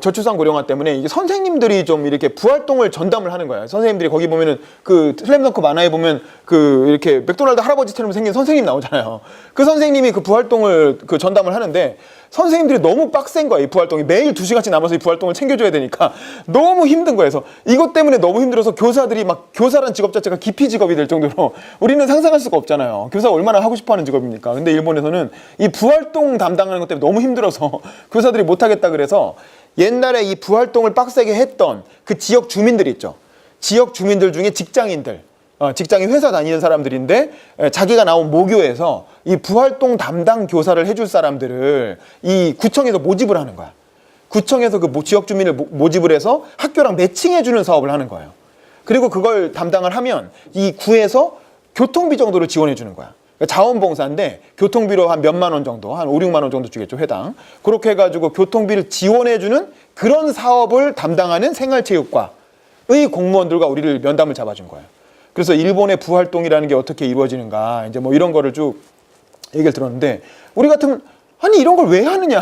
저출산 고령화 때문에 이게 선생님들이 좀 이렇게 부활동을 전담을 하는 거예요. 선생님들이 거기 보면은 그 슬램덩크 만화에 보면 그 이렇게 맥도날드 할아버지처럼 생긴 선생님 나오잖아요. 그 선생님이 그 부활동을 그 전담을 하는데 선생님들이 너무 빡센 거예요. 이 부활동이 매일 2시간씩 남아서 이 부활동을 챙겨줘야 되니까 너무 힘든 거예요. 그래서 이것 때문에 너무 힘들어서 교사들이 막 교사란 직업 자체가 기피 직업이 될 정도로 우리는 상상할 수가 없잖아요. 교사가 얼마나 하고 싶어하는 직업입니까? 근데 일본에서는 이 부활동 담당하는 것 때문에 너무 힘들어서 교사들이 못하겠다 그래서 옛날에 이 부활동을 빡세게 했던 그 지역 주민들이 있죠. 지역 주민들 중에 직장인들, 직장인 회사 다니는 사람들인데 자기가 나온 모교에서 이 부활동 담당 교사를 해줄 사람들을 이 구청에서 모집을 하는 거야. 구청에서 그 지역 주민을 모집을 해서 학교랑 매칭해주는 사업을 하는 거예요. 그리고 그걸 담당을 하면 이 구에서 교통비 정도를 지원해 주는 거야. 자원봉사인데 교통비로 한 몇만 원 정도, 한 5, 6만 원 정도 주겠죠, 회당. 그렇게 해가지고 교통비를 지원해주는 그런 사업을 담당하는 생활체육과의 공무원들과 우리를 면담을 잡아준 거예요. 그래서 일본의 부활동이라는 게 어떻게 이루어지는가, 이제 뭐 이런 거를 쭉 얘기를 들었는데, 우리 같으면, 아니, 이런 걸 왜 하느냐.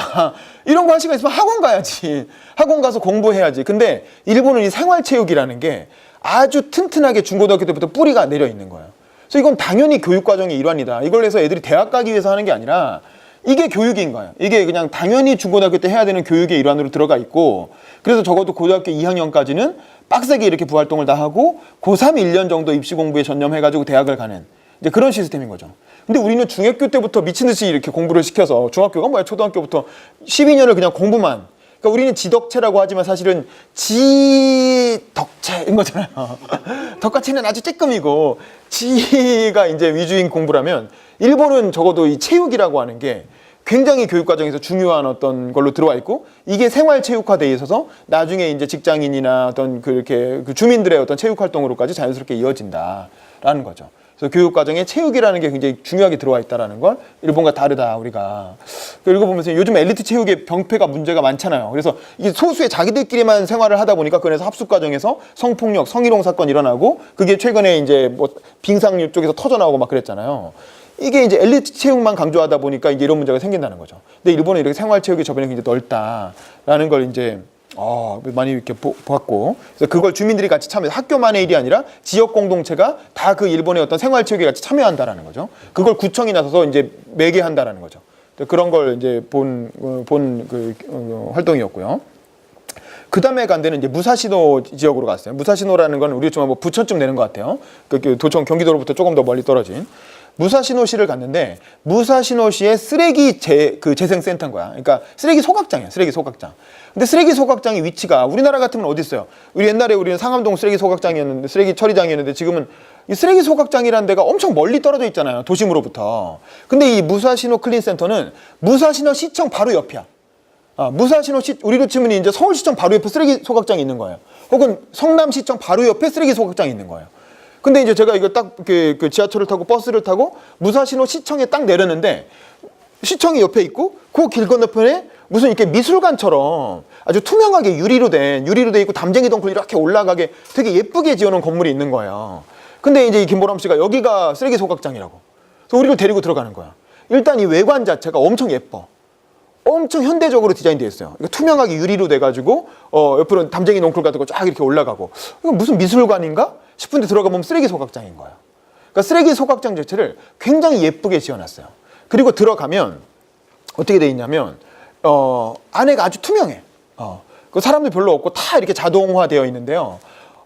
이런 거 할 시간 있으면 학원 가야지. 학원 가서 공부해야지. 근데 일본은 이 생활체육이라는 게 아주 튼튼하게 중고등학교 때부터 뿌리가 내려 있는 거예요. 그래서 이건 당연히 교육과정의 일환이다. 이걸 해서 애들이 대학 가기 위해서 하는 게 아니라 이게 교육인 거예요. 이게 그냥 당연히 중고등학교 때 해야 되는 교육의 일환으로 들어가 있고, 그래서 적어도 고등학교 2학년까지는 빡세게 이렇게 부활동을 다 하고 고3 1년 정도 입시 공부에 전념해가지고 대학을 가는 이제 그런 시스템인 거죠. 근데 우리는 중학교 때부터 미친 듯이 이렇게 공부를 시켜서, 중학교가 뭐야, 초등학교부터 12년을 그냥 공부만. 그러니까 우리는 지덕체라고 하지만 사실은 지덕체인 거잖아요. 덕가체는 아주 쬐끔이고 지가 이제 위주인 공부라면, 일본은 적어도 이 체육이라고 하는 게 굉장히 교육 과정에서 중요한 어떤 걸로 들어와 있고, 이게 생활 체육화돼 있어서 나중에 이제 직장인이나 어떤 그렇게 그 주민들의 어떤 체육 활동으로까지 자연스럽게 이어진다라는 거죠. 그래서 교육 과정에 체육이라는 게 굉장히 중요하게 들어와 있다라는 걸, 일본과 다르다 우리가. 읽어보면서 요즘 엘리트 체육의 병폐가 문제가 많잖아요. 그래서 이게 소수의 자기들끼리만 생활을 하다 보니까 그래서 합숙 과정에서 성폭력, 성희롱 사건 일어나고, 그게 최근에 이제 뭐 빙상류 쪽에서 터져 나오고 막 그랬잖아요. 이게 이제 엘리트 체육만 강조하다 보니까 이제 이런 문제가 생긴다는 거죠. 근데 일본은 이렇게 생활 체육의 저변이 굉장히 넓다라는 걸 이제 많이 이렇게 봤고, 그래서 그걸 주민들이 같이 참여, 학교만의 일이 아니라 지역 공동체가 다 그 일본의 어떤 생활 체육에 같이 참여한다라는 거죠. 그걸 구청이 나서서 이제 매개한다라는 거죠. 그런 걸 이제 본 활동이었고요. 그 다음에 간 데는 이제 무사시노 지역으로 갔어요. 무사시노라는 건 우리 좀 뭐 부천쯤 되는 것 같아요. 그 도청 경기도로부터 조금 더 멀리 떨어진 무사시노시를 갔는데, 무사시노시의 쓰레기 재생센터인 거야. 그러니까 쓰레기 소각장이야, 쓰레기 소각장. 근데 쓰레기 소각장의 위치가 우리나라 같으면 어디 있어요? 우리는 상암동 쓰레기 소각장이었는데, 쓰레기 처리장이었는데, 지금은 이 쓰레기 소각장이라는 데가 엄청 멀리 떨어져 있잖아요, 도심으로부터. 근데 이 무사시노 클린센터는 무사시노 시청 바로 옆이야. 무사시노시, 우리로 치면 이제 서울시청 바로 옆에 쓰레기 소각장이 있는 거예요. 혹은 성남시청 바로 옆에 쓰레기 소각장이 있는 거예요. 근데 이제 제가 이거 딱 그 지하철을 타고 버스를 타고 무사시노 시청에 딱 내렸는데, 시청이 옆에 있고 그 길 건너편에 무슨 이렇게 미술관처럼 아주 투명하게 유리로 돼 있고 담쟁이 덩굴 이렇게 올라가게 되게 예쁘게 지어놓은 건물이 있는 거예요. 근데 이제 이 김보람 씨가 여기가 쓰레기 소각장이라고. 그래서 우리를 데리고 들어가는 거야. 일단 이 외관 자체가 엄청 예뻐. 엄청 현대적으로 디자인되어 있어요. 투명하게 유리로 돼가지고 옆으로 담쟁이 넝쿨 같은 거 쫙 이렇게 올라가고, 이거 무슨 미술관인가 싶은데 들어가 보면 쓰레기 소각장인 거예요. 그러니까 쓰레기 소각장 자체를 굉장히 예쁘게 지어놨어요. 그리고 들어가면 어떻게 돼 있냐면 안에가 아주 투명해. 그 사람들 별로 없고 다 이렇게 자동화되어 있는데요.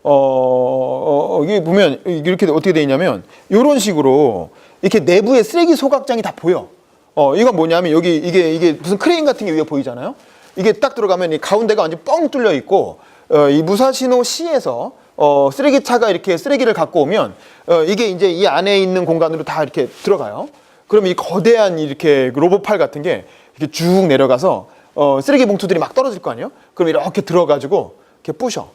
여기 보면 이렇게 어떻게 돼 있냐면 이런 식으로 이렇게 내부에 쓰레기 소각장이 다 보여. 이건 뭐냐면 여기 이게 무슨 크레인 같은 게 위에 보이잖아요. 이게 딱 들어가면 이 가운데가 완전 뻥 뚫려 있고, 이 무사시노 시에서 쓰레기차가 이렇게 쓰레기를 갖고 오면 이게 이제 이 안에 있는 공간으로 다 이렇게 들어가요. 그럼 이 거대한 이렇게 로봇팔 같은 게 이렇게 쭉 내려가서 쓰레기 봉투들이 막 떨어질 거 아니에요? 그럼 이렇게 들어가지고 이렇게 부셔.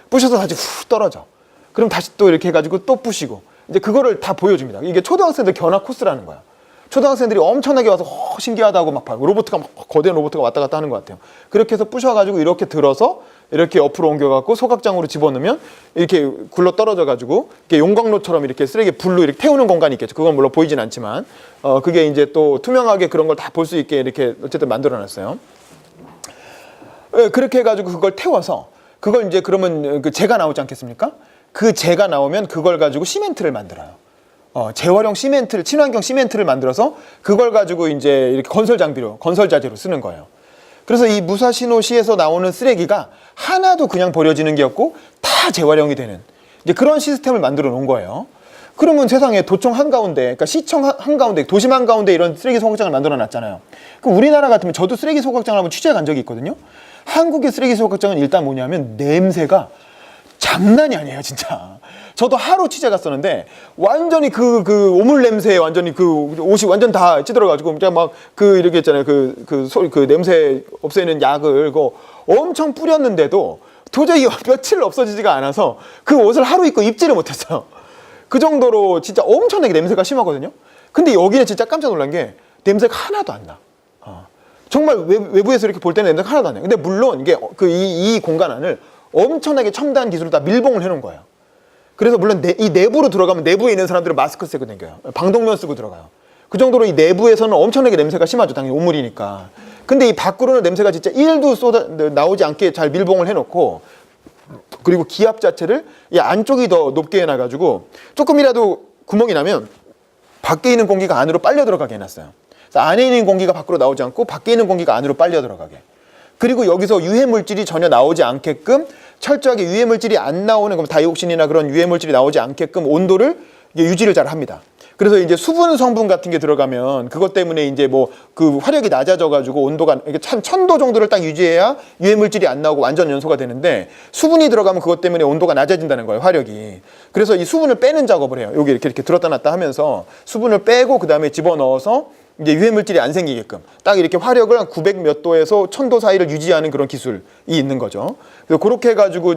부셔서 다시 훅 떨어져. 그럼 다시 또 이렇게 해가지고 또 부시고, 이제 그거를 다 보여줍니다. 이게 초등학생들 견학 코스라는 거야. 초등학생들이 엄청나게 와서 신기하다고 막 봐요. 거대한 로봇가 왔다 갔다 하는 것 같아요. 그렇게 해서 부셔가지고 이렇게 들어서 이렇게 옆으로 옮겨갖고 소각장으로 집어넣으면 이렇게 굴러 떨어져가지고 이렇게 용광로처럼 이렇게 쓰레기 불로 이렇게 태우는 공간이 있겠죠. 그건 물론 보이진 않지만 그게 이제 또 투명하게 그런 걸 다 볼 수 있게 이렇게 어쨌든 만들어놨어요. 예, 그렇게 해가지고 그걸 태워서 그걸 이제 그러면 그 재가 나오지 않겠습니까? 그 재가 나오면 그걸 가지고 시멘트를 만들어요. 재활용 시멘트를, 친환경 시멘트를 만들어서 그걸 가지고 이제 이렇게 건설 장비로, 건설 자재로 쓰는 거예요. 그래서 이 무사시노시에서 나오는 쓰레기가 하나도 그냥 버려지는 게 없고 다 재활용이 되는 이제 그런 시스템을 만들어 놓은 거예요. 그러면 세상에 도청 한가운데, 그러니까 시청 한가운데, 도심 한가운데 이런 쓰레기 소각장을 만들어 놨잖아요. 그럼 우리나라 같으면 저도 쓰레기 소각장을 한번 취재해 간 적이 있거든요. 한국의 쓰레기 소각장은 일단 뭐냐면 냄새가 장난이 아니에요, 진짜. 저도 하루 취재 갔었는데 완전히 그 오물 냄새에 완전히 그 옷이 완전 다 찌들어가지고 그냥 막 이렇게 있잖아요. 그 냄새 없애는 약을 그거 엄청 뿌렸는데도 도저히 며칠 없어지지가 않아서 그 옷을 하루 입고 입지를 못했어요. 그 정도로 진짜 엄청나게 냄새가 심하거든요. 근데 여기는 진짜 깜짝 놀란 게 냄새가 하나도 안 나. 정말 외부에서 이렇게 볼 때는 냄새가 하나도 안 나요. 근데 물론 이게 이 공간 안을 엄청나게 첨단 기술로 다 밀봉을 해놓은 거예요. 그래서 물론 이 내부로 들어가면 내부에 있는 사람들은 마스크 쓰고 다녀요. 방독면 쓰고 들어가요. 그 정도로 이 내부에서는 엄청나게 냄새가 심하죠. 당연히 오물이니까. 근데 이 밖으로는 냄새가 진짜 1도 나오지 않게 잘 밀봉을 해놓고 그리고 기압 자체를 이 안쪽이 더 높게 해놔가지고 조금이라도 구멍이 나면 밖에 있는 공기가 안으로 빨려 들어가게 해놨어요. 그래서 안에 있는 공기가 밖으로 나오지 않고 밖에 있는 공기가 안으로 빨려 들어가게. 그리고 여기서 유해물질이 전혀 나오지 않게끔 철저하게 유해물질이 안 나오는 그럼 다이옥신이나 그런 유해물질이 나오지 않게끔 온도를 유지를 잘 합니다. 그래서 이제 수분 성분 같은 게 들어가면 그것 때문에 이제 뭐 그 화력이 낮아져 가지고 온도가 이게 참 1000도 정도를 딱 유지해야 유해물질이 안 나오고 완전 연소가 되는데 수분이 들어가면 그것 때문에 온도가 낮아진다는 거예요, 화력이. 그래서 이 수분을 빼는 작업을 해요. 여기 이렇게 들었다 놨다 하면서 수분을 빼고 그다음에 집어넣어서 이제 유해물질이 안 생기게끔 딱 이렇게 화력을 한 900 몇 도에서 1000도 사이를 유지하는 그런 기술이 있는 거죠. 그래서 그렇게 해가지고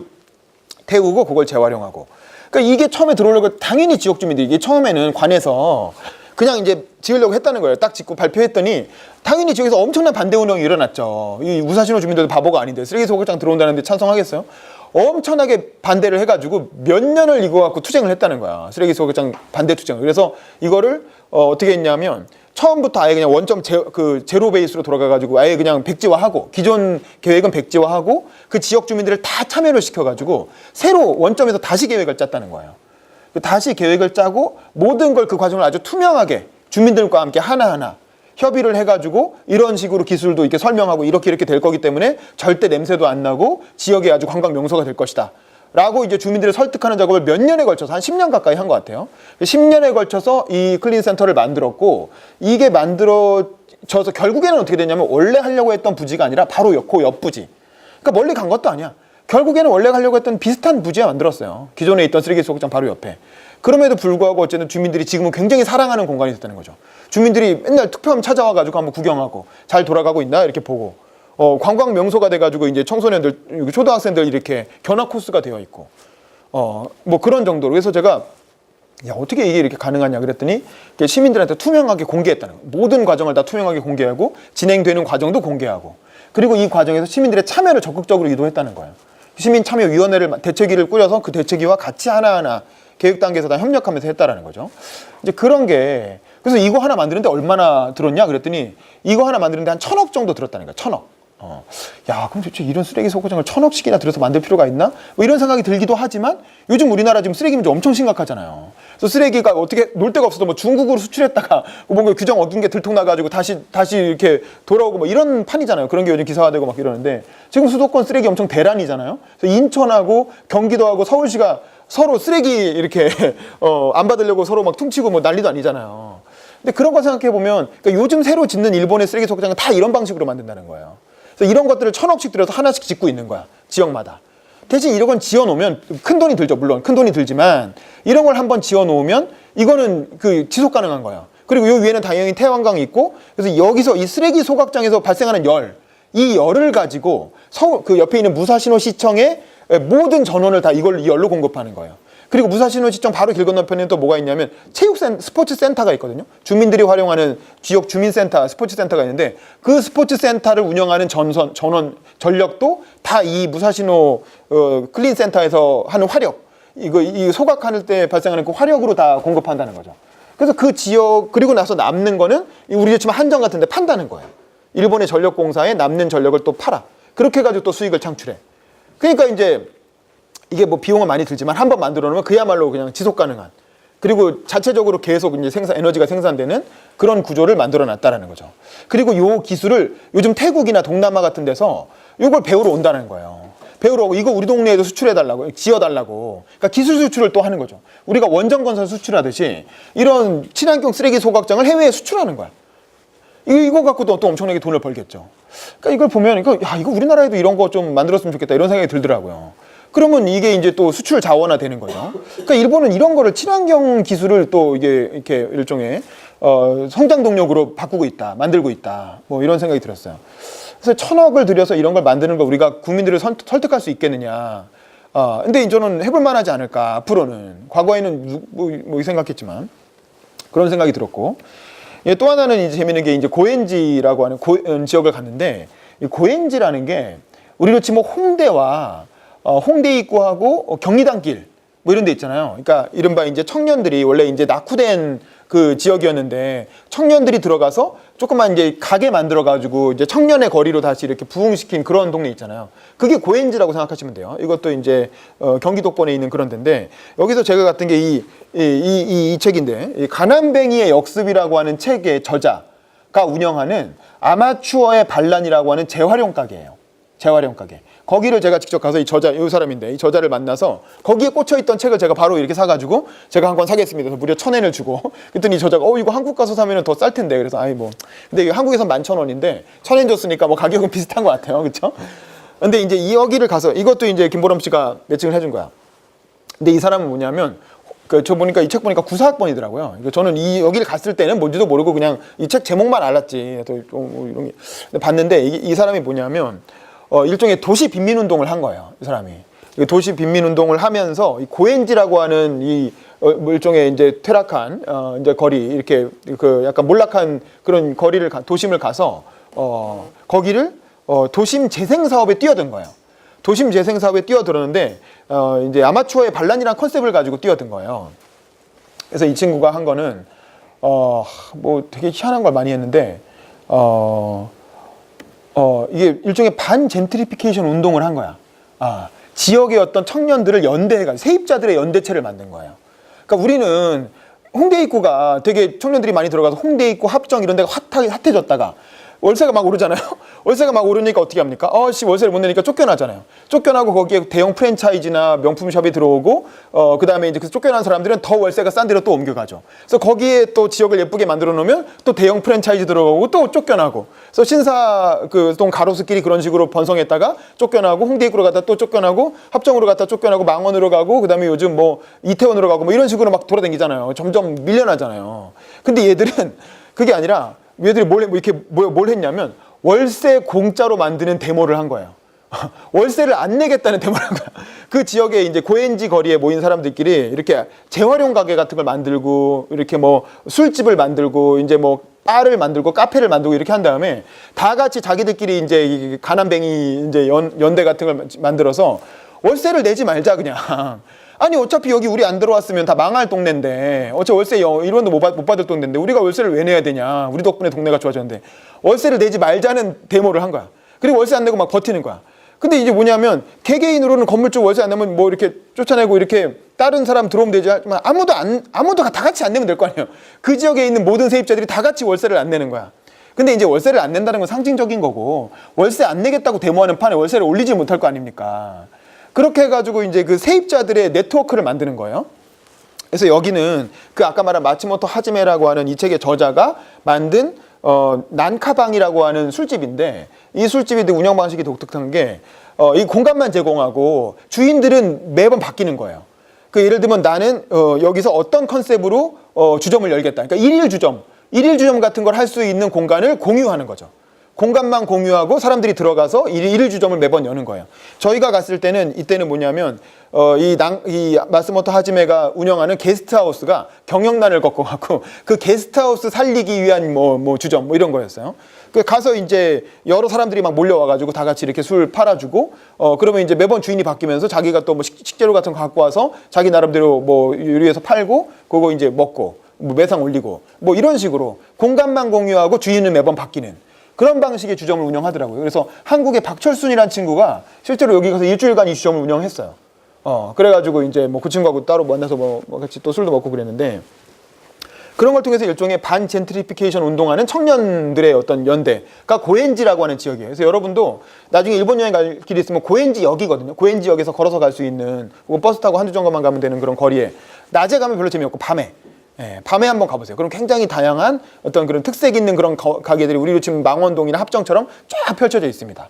태우고 그걸 재활용하고. 그러니까 이게 처음에 들어오려고 당연히 지역 주민들이 이게 처음에는 관에서 그냥 이제 지으려고 했다는 거예요. 딱 짓고 발표했더니 당연히 지역에서 엄청난 반대 운동이 일어났죠. 이 무사시노 주민들도 바보가 아닌데 쓰레기 소각장 들어온다는데 찬성하겠어요? 엄청나게 반대를 해가지고 몇 년을 이거 갖고 투쟁을 했다는 거야. 쓰레기 소각장 반대 투쟁을. 그래서 이거를 어떻게 했냐면 처음부터 아예 그냥 원점 제로 베이스로 돌아가가지고 아예 그냥 백지화하고 기존 계획은 백지화하고 그 지역 주민들을 다 참여를 시켜가지고 새로 원점에서 다시 계획을 짰다는 거예요. 다시 계획을 짜고 모든 걸 그 과정을 아주 투명하게 주민들과 함께 하나하나 협의를 해가지고 이런 식으로 기술도 이렇게 설명하고 이렇게 될 거기 때문에 절대 냄새도 안 나고 지역에 아주 관광 명소가 될 것이다. 라고 이제 주민들을 설득하는 작업을 몇 년에 걸쳐서 한 10년 가까이 한 것 같아요. 10년에 걸쳐서 이 클린센터를 만들었고 이게 만들어져서 결국에는 어떻게 됐냐면 원래 하려고 했던 부지가 아니라 바로 그 옆 부지. 그러니까 멀리 간 것도 아니야. 결국에는 원래 하려고 했던 비슷한 부지에 만들었어요. 기존에 있던 쓰레기 소각장 바로 옆에. 그럼에도 불구하고 어쨌든 주민들이 지금은 굉장히 사랑하는 공간이 됐다는 거죠. 주민들이 맨날 투표하면 찾아와가지고 한번 구경하고 잘 돌아가고 있나 이렇게 보고 관광 명소가 돼가지고 이제 청소년들, 초등학생들 이렇게 견학 코스가 되어 있고 뭐 그런 정도로. 그래서 제가 야 어떻게 이게 이렇게 가능하냐 그랬더니 시민들한테 투명하게 공개했다는 거예요. 모든 과정을 다 투명하게 공개하고 진행되는 과정도 공개하고 그리고 이 과정에서 시민들의 참여를 적극적으로 유도했다는 거예요. 시민참여위원회를 대책위를 꾸려서 그 대책위와 같이 하나하나 계획 단계에서 다 협력하면서 했다라는 거죠. 이제 그런 게 그래서 이거 하나 만드는데 얼마나 들었냐 그랬더니 이거 하나 만드는데 한 1000억 정도 들었다는 거야. 1000억. 야 그럼 도대체 이런 쓰레기 소각장을 1000억씩이나 들여서 만들 필요가 있나? 뭐 이런 생각이 들기도 하지만 요즘 우리나라 지금 쓰레기 문제 엄청 심각하잖아요. 그래서 쓰레기가 어떻게 놀 데가 없어서 뭐 중국으로 수출했다가 뭔가 규정 어긴 게 들통나가지고 다시 이렇게 돌아오고 뭐 이런 판이잖아요. 그런 게 요즘 기사화되고 막 이러는데 지금 수도권 쓰레기 엄청 대란이잖아요. 그래서 인천하고 경기도하고 서울시가 서로 쓰레기 이렇게 안 받으려고 서로 막 퉁치고 뭐 난리도 아니잖아요. 근데 그런 거 생각해 보면 그러니까 요즘 새로 짓는 일본의 쓰레기 소각장은 다 이런 방식으로 만든다는 거예요. 그래서 이런 것들을 1000억씩 들여서 하나씩 짓고 있는 거야. 지역마다. 대신 이런 건 지어 놓으면 큰 돈이 들죠. 물론 큰 돈이 들지만 이런 걸 한번 지어 놓으면 이거는 그 지속 가능한 거야. 그리고 요 위에는 당연히 태양광이 있고 그래서 여기서 이 쓰레기 소각장에서 발생하는 이 열을 가지고 그 옆에 있는 무사시노 시청의 모든 전원을 다 이 열로 공급하는 거예요. 그리고 무사시노 시청 바로 길 건너편에는 또 뭐가 있냐면 스포츠 센터가 있거든요. 주민들이 활용하는 지역 주민센터, 스포츠 센터가 있는데 그 스포츠 센터를 운영하는 전원, 전력도 다 이 무사시노 클린 센터에서 하는 화력, 이 소각할 때 발생하는 그 화력으로 다 공급한다는 거죠. 그래서 그 지역 그리고 나서 남는 거는 우리 집처럼 한정 같은 데 판다는 거예요. 일본의 전력공사에 남는 전력을 또 팔아. 그렇게 해가지고 또 수익을 창출해. 그러니까 이제 이게 뭐 비용은 많이 들지만 한번 만들어 놓으면 그야말로 그냥 지속 가능한, 그리고 자체적으로 계속 이제 에너지가 생산되는 그런 구조를 만들어 놨다라는 거죠. 그리고 요 기술을 요즘 태국이나 동남아 같은 데서 요걸 배우러 온다는 거예요. 배우러 오고, 이거 우리 동네에도 수출해달라고, 지어달라고. 그러니까 기술 수출을 또 하는 거죠. 우리가 원전 건설 수출하듯이 이런 친환경 쓰레기 소각장을 해외에 수출하는 거야. 이거 갖고도 또 엄청나게 돈을 벌겠죠. 그러니까 이걸 보면, 이거 우리나라에도 이런 거 좀 만들었으면 좋겠다, 이런 생각이 들더라고요. 그러면 이게 이제 또 수출 자원화 되는 거죠. 그러니까 일본은 이런 거를, 친환경 기술을 또 이게 이렇게 일종의 성장 동력으로 바꾸고 있다, 만들고 있다, 뭐 이런 생각이 들었어요. 그래서 1,000억을 들여서 이런 걸 만드는 걸 우리가 국민들을 설득할 수 있겠느냐. 근데 저는 해볼 만하지 않을까, 앞으로는. 과거에는 뭐 생각했지만 그런 생각이 들었고. 또 하나는 이제 재밌는 게, 이제 고엔지라고 하는 지역을 갔는데, 이 고엔지라는 게 우리로 치면 홍대와 홍대 입구하고 경리단길 뭐 이런 데 있잖아요. 그러니까 이른바 이제 청년들이, 원래 이제 낙후된 그 지역이었는데 청년들이 들어가서 조금만 이제 가게 만들어 가지고 이제 청년의 거리로 다시 이렇게 부흥시킨 그런 동네 있잖아요. 그게 고엔지라고 생각하시면 돼요. 이것도 이제 경기도권에 있는 그런 데인데, 여기서 제가 갔던 게 이 책인데, 이 가난뱅이의 역습이라고 하는 책의 저자가 운영하는 아마추어의 반란이라고 하는 재활용 가게예요. 재활용 가게. 거기를 제가 직접 가서 이 사람인데, 이 저자를 만나서 거기에 꽂혀있던 책을 제가 바로 이렇게 사가지고 제가 한 권 사겠습니다. 그래서 무려 1,000엔을 주고, 그랬더니 이 저자가 이거 한국 가서 사면 더 쌀 텐데. 그래서 근데 이게 한국에선 11,000원인데 1,000엔 줬으니까 뭐 가격은 비슷한 것 같아요. 그쵸? 근데 이제 여기를 가서, 이것도 이제 김보람 씨가 매칭을 해준 거야. 근데 이 사람은 뭐냐면, 저 보니까 이 책 보니까 94학번이더라고요. 저는 여기를 갔을 때는 뭔지도 모르고 그냥 이 책 제목만 알았지. 또 이런 게. 근데 봤는데 이 사람이 뭐냐면, 일종의 도시 빈민운동을 한 거예요, 이 사람이. 도시 빈민운동을 하면서 이 고엔지라고 하는 일종의 이제 퇴락한 이제 거리, 이렇게 그 약간 몰락한 그런 거리를 도심을 가서 거기를 도심 재생 사업에 뛰어든 거예요. 도심 재생 사업에 뛰어들었는데 이제 아마추어의 반란이라는 컨셉을 가지고 뛰어든 거예요. 그래서 이 친구가 한 거는 뭐 되게 희한한 걸 많이 했는데 이게 일종의 반젠트리피케이션 운동을 한 거야. 지역의 어떤 청년들을 연대해가지고 세입자들의 연대체를 만든 거예요. 그러니까 우리는 홍대 입구가 되게 청년들이 많이 들어가서 홍대 입구, 합정 이런 데가 핫해졌다가 월세가 막 오르잖아요. 월세가 막 오르니까 어떻게 합니까? 월세를 못 내니까 쫓겨나잖아요. 쫓겨나고 거기에 대형 프랜차이즈나 명품샵이 들어오고, 그 다음에 이제 그 쫓겨난 사람들은 더 월세가 싼 데로 또 옮겨가죠. 그래서 거기에 또 지역을 예쁘게 만들어 놓으면 또 대형 프랜차이즈 들어오고 또 쫓겨나고. 그래서 신사 그 동 가로수길이 그런 식으로 번성했다가 쫓겨나고, 홍대 입구로 갔다 또 쫓겨나고, 합정으로 갔다 쫓겨나고, 망원으로 가고, 그 다음에 요즘 뭐 이태원으로 가고 뭐 이런 식으로 막 돌아다니잖아요. 점점 밀려나잖아요. 근데 얘들은 그게 아니라, 얘들이 뭘 했냐면 월세 공짜로 만드는 데모를 한 거예요. 월세를 안 내겠다는 데모를 한 거야. 그 지역에 이제 고엔지 거리에 모인 사람들끼리 이렇게 재활용 가게 같은 걸 만들고, 이렇게 뭐 술집을 만들고, 이제 뭐 바를 만들고, 카페를 만들고 이렇게 한 다음에 다 같이 자기들끼리 이제 가난뱅이 이제 연대 같은 걸 만들어서 월세를 내지 말자, 그냥. 아니 어차피 여기 우리 안 들어왔으면 다 망할 동네인데, 어차피 월세 1원도 못 받을 동네인데 우리가 월세를 왜 내야 되냐, 우리 덕분에 동네가 좋아졌는데, 월세를 내지 말자는 데모를 한 거야. 그리고 월세 안 내고 막 버티는 거야. 근데 이제 뭐냐면, 개개인으로는 건물주 월세 안 내면 뭐 이렇게 쫓아내고 이렇게 다른 사람 들어오면 되지, 하지만 아무도 다 같이 안 내면 될 거 아니에요. 그 지역에 있는 모든 세입자들이 다 같이 월세를 안 내는 거야. 근데 이제 월세를 안 낸다는 건 상징적인 거고, 월세 안 내겠다고 데모하는 판에 월세를 올리지 못할 거 아닙니까? 그렇게 해가지고 이제 그 세입자들의 네트워크를 만드는 거예요. 그래서 여기는 그 아까 말한 마츠모토 하지메라고 하는 이 책의 저자가 만든 난카방이라고 하는 술집인데, 이 술집이 운영 방식이 독특한 게 이 공간만 제공하고 주인들은 매번 바뀌는 거예요. 그 예를 들면 나는 여기서 어떤 컨셉으로 주점을 열겠다. 그러니까 일일 주점 같은 걸 할 수 있는 공간을 공유하는 거죠. 공간만 공유하고 사람들이 들어가서 일일 주점을 매번 여는 거예요. 저희가 갔을 때는, 이때는 뭐냐면 이 마스모토 하지메가 운영하는 게스트하우스가 경영난을 겪어갖고 그 게스트하우스 살리기 위한 뭐 주점 뭐 이런 거였어요. 그 가서 이제 여러 사람들이 막 몰려와가지고 다 같이 이렇게 술 팔아주고, 그러면 이제 매번 주인이 바뀌면서 자기가 또 뭐 식재료 같은 거 갖고 와서 자기 나름대로 뭐 요리해서 팔고, 그거 이제 먹고 뭐 매상 올리고 뭐 이런 식으로 공간만 공유하고 주인은 매번 바뀌는 그런 방식의 주점을 운영하더라고요. 그래서 한국의 박철순이라는 친구가 실제로 여기 가서 일주일간 이 주점을 운영했어요. 그래가지고 이제 뭐 그 친구하고 따로 만나서 뭐 같이 또 술도 먹고 그랬는데, 그런 걸 통해서 일종의 반젠트리피케이션 운동하는 청년들의 어떤 연대가 고엔지라고 하는 지역이에요. 그래서 여러분도 나중에 일본 여행 갈 길이 있으면 고엔지역이거든요. 고엔지역에서 걸어서 갈 수 있는, 혹은 버스 타고 한두 정거만 가면 되는 그런 거리에, 낮에 가면 별로 재미없고 밤에 한번 가보세요. 그럼 굉장히 다양한 어떤 그런 특색 있는 그런 가게들이 우리로 치면 망원동이나 합정처럼 쫙 펼쳐져 있습니다.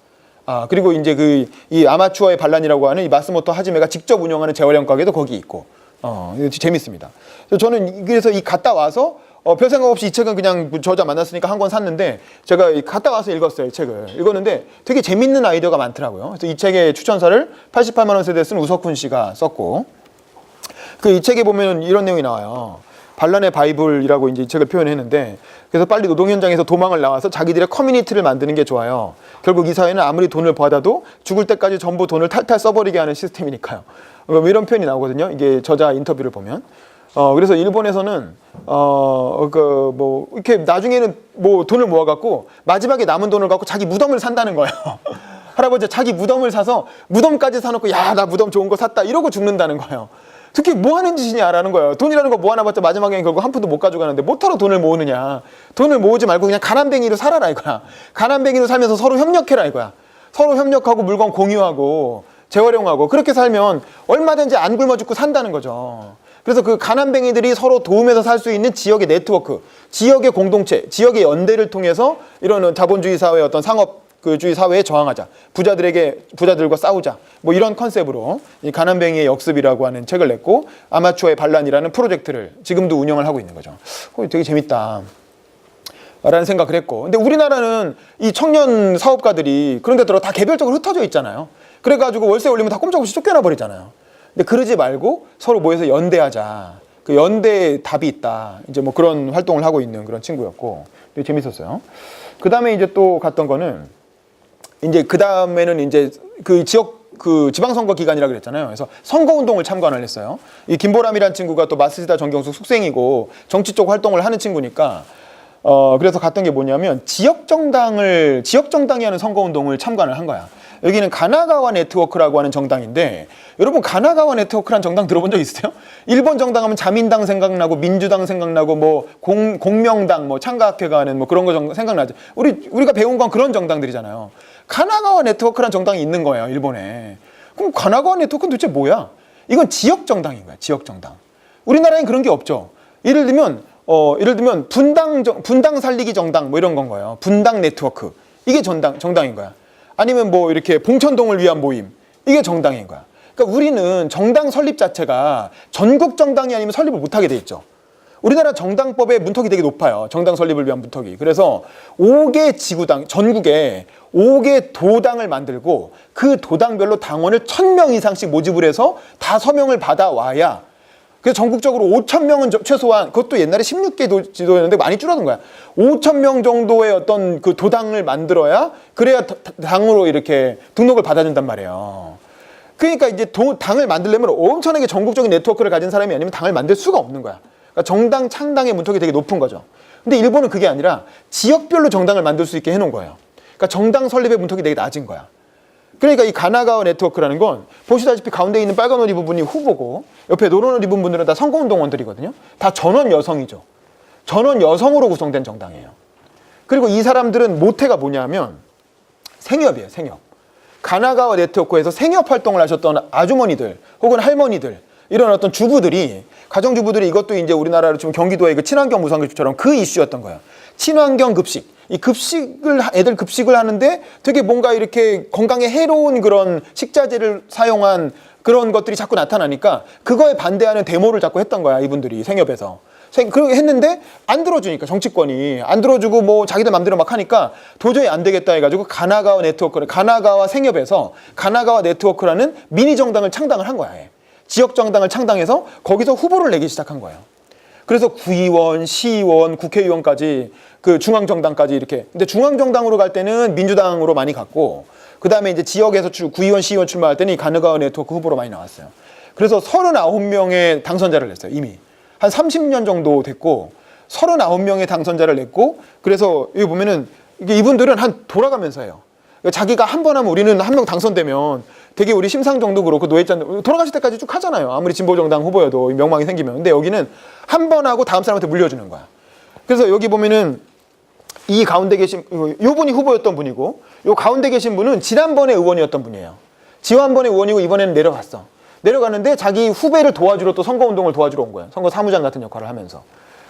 그리고 이제 이 아마추어의 반란이라고 하는 이 마스모토 하지메가 직접 운영하는 재활용 가게도 거기 있고, 재밌습니다. 그래서 이 갔다 와서 별 생각 없이 이 책은 그냥 저자 만났으니까 한 권 샀는데, 제가 갔다 와서 읽었어요. 이 책을 읽었는데 되게 재밌는 아이디어가 많더라고요. 그래서 이 책의 추천사를 88만 원 세대에 쓴 우석훈 씨가 썼고, 이 책에 보면 이런 내용이 나와요. 반란의 바이블이라고 이제 이 책을 표현했는데, 그래서 빨리 노동 현장에서 도망을 나와서 자기들의 커뮤니티를 만드는 게 좋아요. 결국 이 사회는 아무리 돈을 받아도 죽을 때까지 전부 돈을 탈탈 써버리게 하는 시스템이니까요. 뭐 이런 표현이 나오거든요. 이게 저자 인터뷰를 보면. 그래서 일본에서는 뭐 이렇게 나중에는 뭐 돈을 모아갖고 마지막에 남은 돈을 갖고 자기 무덤을 산다는 거예요. 할아버지 자기 무덤을 사서 무덤까지 사놓고, 야, 나 무덤 좋은 거 샀다 이러고 죽는다는 거예요. 특히 뭐 하는 짓이냐라는 거예요. 돈이라는 거 모아놔봤자 마지막에는 결국 한 푼도 못 가져가는데 뭐하러 돈을 모으느냐. 돈을 모으지 말고 그냥 가난뱅이로 살아라 이거야. 가난뱅이로 살면서 서로 협력해라 이거야. 서로 협력하고 물건 공유하고 재활용하고, 그렇게 살면 얼마든지 안 굶어 죽고 산다는 거죠. 그래서 그 가난뱅이들이 서로 도움해서 살 수 있는 지역의 네트워크, 지역의 공동체, 지역의 연대를 통해서 이런 자본주의 사회의 어떤 상업주의 사회에 저항하자, 부자들과 싸우자, 뭐 이런 컨셉으로 이 가난뱅이의 역습이라고 하는 책을 냈고, 아마추어의 반란이라는 프로젝트를 지금도 운영을 하고 있는 거죠. 되게 재밌다 라는 생각을 했고, 근데 우리나라는 이 청년 사업가들이 그런 데 들어 다 개별적으로 흩어져 있잖아요. 그래가지고 월세 올리면 다 꼼짝없이 쫓겨나 버리잖아요. 근데 그러지 말고 서로 모여서 연대하자. 그 연대에 답이 있다. 이제 뭐 그런 활동을 하고 있는 그런 친구였고, 되게 재밌었어요. 그 다음에 이제 또 갔던 거는, 이제 그 다음에는 이제 그 지방선거 기간이라 그랬잖아요. 그래서 선거운동을 참관을 했어요. 이 김보람이라는 친구가 또 마쓰시다 정경숙 숙생이고 정치 쪽 활동을 하는 친구니까, 그래서 갔던 게 뭐냐면 지역정당이 하는 선거운동을 참관을 한 거야. 여기는 가나가와 네트워크라고 하는 정당인데, 여러분 가나가와 네트워크라는 정당 들어본 적 있어요? 일본 정당 하면 자민당 생각나고 민주당 생각나고 뭐 공명당, 뭐 창가학회가 하는 뭐 그런 거 생각나죠. 우리가 배운 건 그런 정당들이잖아요. 가나가와 네트워크라는 정당이 있는 거예요, 일본에. 그럼 가나가와 네트워크는 도대체 뭐야? 이건 지역 정당인 거야, 지역 정당. 우리나라엔 그런 게 없죠. 예를 들면 분당 살리기 정당 뭐 이런 건 거예요. 분당 네트워크. 이게 정당인 거야. 아니면 뭐 이렇게 봉천동을 위한 모임, 이게 정당인 거야. 그러니까 우리는 정당 설립 자체가 전국 정당이 아니면 설립을 못하게 돼 있죠. 우리나라 정당법의 문턱이 되게 높아요. 정당 설립을 위한 문턱이. 그래서 5개 지구당, 전국에 5개 도당을 만들고 그 도당별로 당원을 1000명 이상씩 모집을 해서 다 서명을 받아와야, 그래서 전국적으로 5,000명은 최소한, 그것도 옛날에 16개 지도였는데 많이 줄어든 거야. 5,000명 정도의 어떤 그 도당을 만들어야, 그래야 당으로 이렇게 등록을 받아준단 말이에요. 그러니까 이제 당을 만들려면 엄청나게 전국적인 네트워크를 가진 사람이 아니면 당을 만들 수가 없는 거야. 그러니까 정당 창당의 문턱이 되게 높은 거죠. 근데 일본은 그게 아니라 지역별로 정당을 만들 수 있게 해놓은 거예요. 그러니까 정당 설립의 문턱이 되게 낮은 거야. 그러니까 이 가나가와 네트워크라는 건 보시다시피 가운데 있는 빨간 옷 입은 분이 후보고, 옆에 노란 옷 입은 분들은 다 선거운동원들이거든요. 다 전원 여성이죠. 전원 여성으로 구성된 정당이에요. 그리고 이 사람들은 모태가 뭐냐면 생협이에요, 생협. 가나가와 네트워크에서 생협 활동을 하셨던 아주머니들 혹은 할머니들, 이런 어떤 주부들이, 가정주부들이, 이것도 이제 우리나라로 치면 경기도의 그 친환경 무상급식처럼 그 이슈였던 거예요. 친환경 급식. 이 애들 급식을 하는데 되게 뭔가 이렇게 건강에 해로운 그런 식자재를 사용한 그런 것들이 자꾸 나타나니까 그거에 반대하는 데모를 자꾸 했던 거야, 이분들이 생협에서. 그렇게 했는데 안 들어주니까, 정치권이 안 들어주고 뭐 자기들 맘대로 막 하니까 도저히 안 되겠다 해가지고 가나가와 생협에서 가나가와 네트워크라는 미니 정당을 창당을 한 거야. 지역 정당을 창당해서 거기서 후보를 내기 시작한 거예요. 그래서 구의원, 시의원, 국회의원까지, 그 중앙정당까지 이렇게. 근데 중앙정당으로 갈 때는 민주당으로 많이 갔고, 그 다음에 이제 지역에서 구의원, 시의원 출마할 때는 이 가나가와 네트워크 후보로 많이 나왔어요. 그래서 39명의 당선자를 냈어요, 이미. 한 30년 정도 됐고, 39명의 당선자를 냈고, 그래서 여기 보면은 이게 이분들은 한 돌아가면서 해요. 그러니까 자기가 한 번 하면 우리는 한 명 당선되면 되게 우리 심상정도 그렇고 노회찬 돌아가실 때까지 쭉 하잖아요. 아무리 진보정당 후보여도 명망이 생기면. 근데 여기는 한 번 하고 다음 사람한테 물려주는 거야. 그래서 여기 보면은 이 가운데 계신 요 분이 후보였던 분이고 요 가운데 계신 분은 지난번에 의원이었던 분이에요. 지난번에 의원이고 이번에는 내려갔어. 내려가는데 자기 후배를 도와주러 또 선거운동을 도와주러 온 거예요. 선거 사무장 같은 역할을 하면서.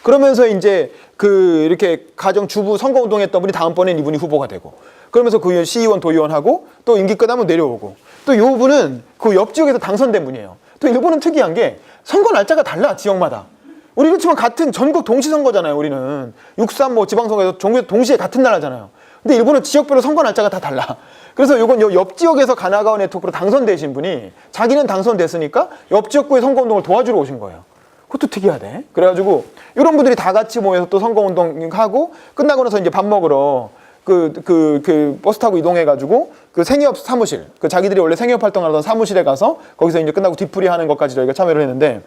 그러면서 이제 그 이렇게 가정 주부 선거운동했던 분이 다음번엔 이분이 후보가 되고 그러면서 그 시의원 도의원하고 또 임기 끝나면 내려오고 또 요 분은 그 옆 지역에서 당선된 분이에요. 또 일본은 특이한 게 선거 날짜가 달라 지역마다. 우리 그렇지만 같은 전국 동시선거잖아요. 우리는 6.3 뭐 지방선거에서 전국에서 동시에 같은 날 하잖아요. 근데 일본은 지역별로 선거 날짜가 다 달라. 그래서 요건 옆 지역에서 가나가와 네트워크로 당선되신 분이 자기는 당선됐으니까 옆 지역구의 선거운동을 도와주러 오신 거예요. 그것도 특이하대. 그래가지고 이런 분들이 다 같이 모여서 또 선거운동하고 끝나고 나서 이제 밥 먹으러 그 버스 타고 이동해가지고 그 생협 사무실, 그 자기들이 원래 생협 활동하던 사무실에 가서 거기서 이제 끝나고 뒤풀이 하는 것까지 저희가 참여를 했는데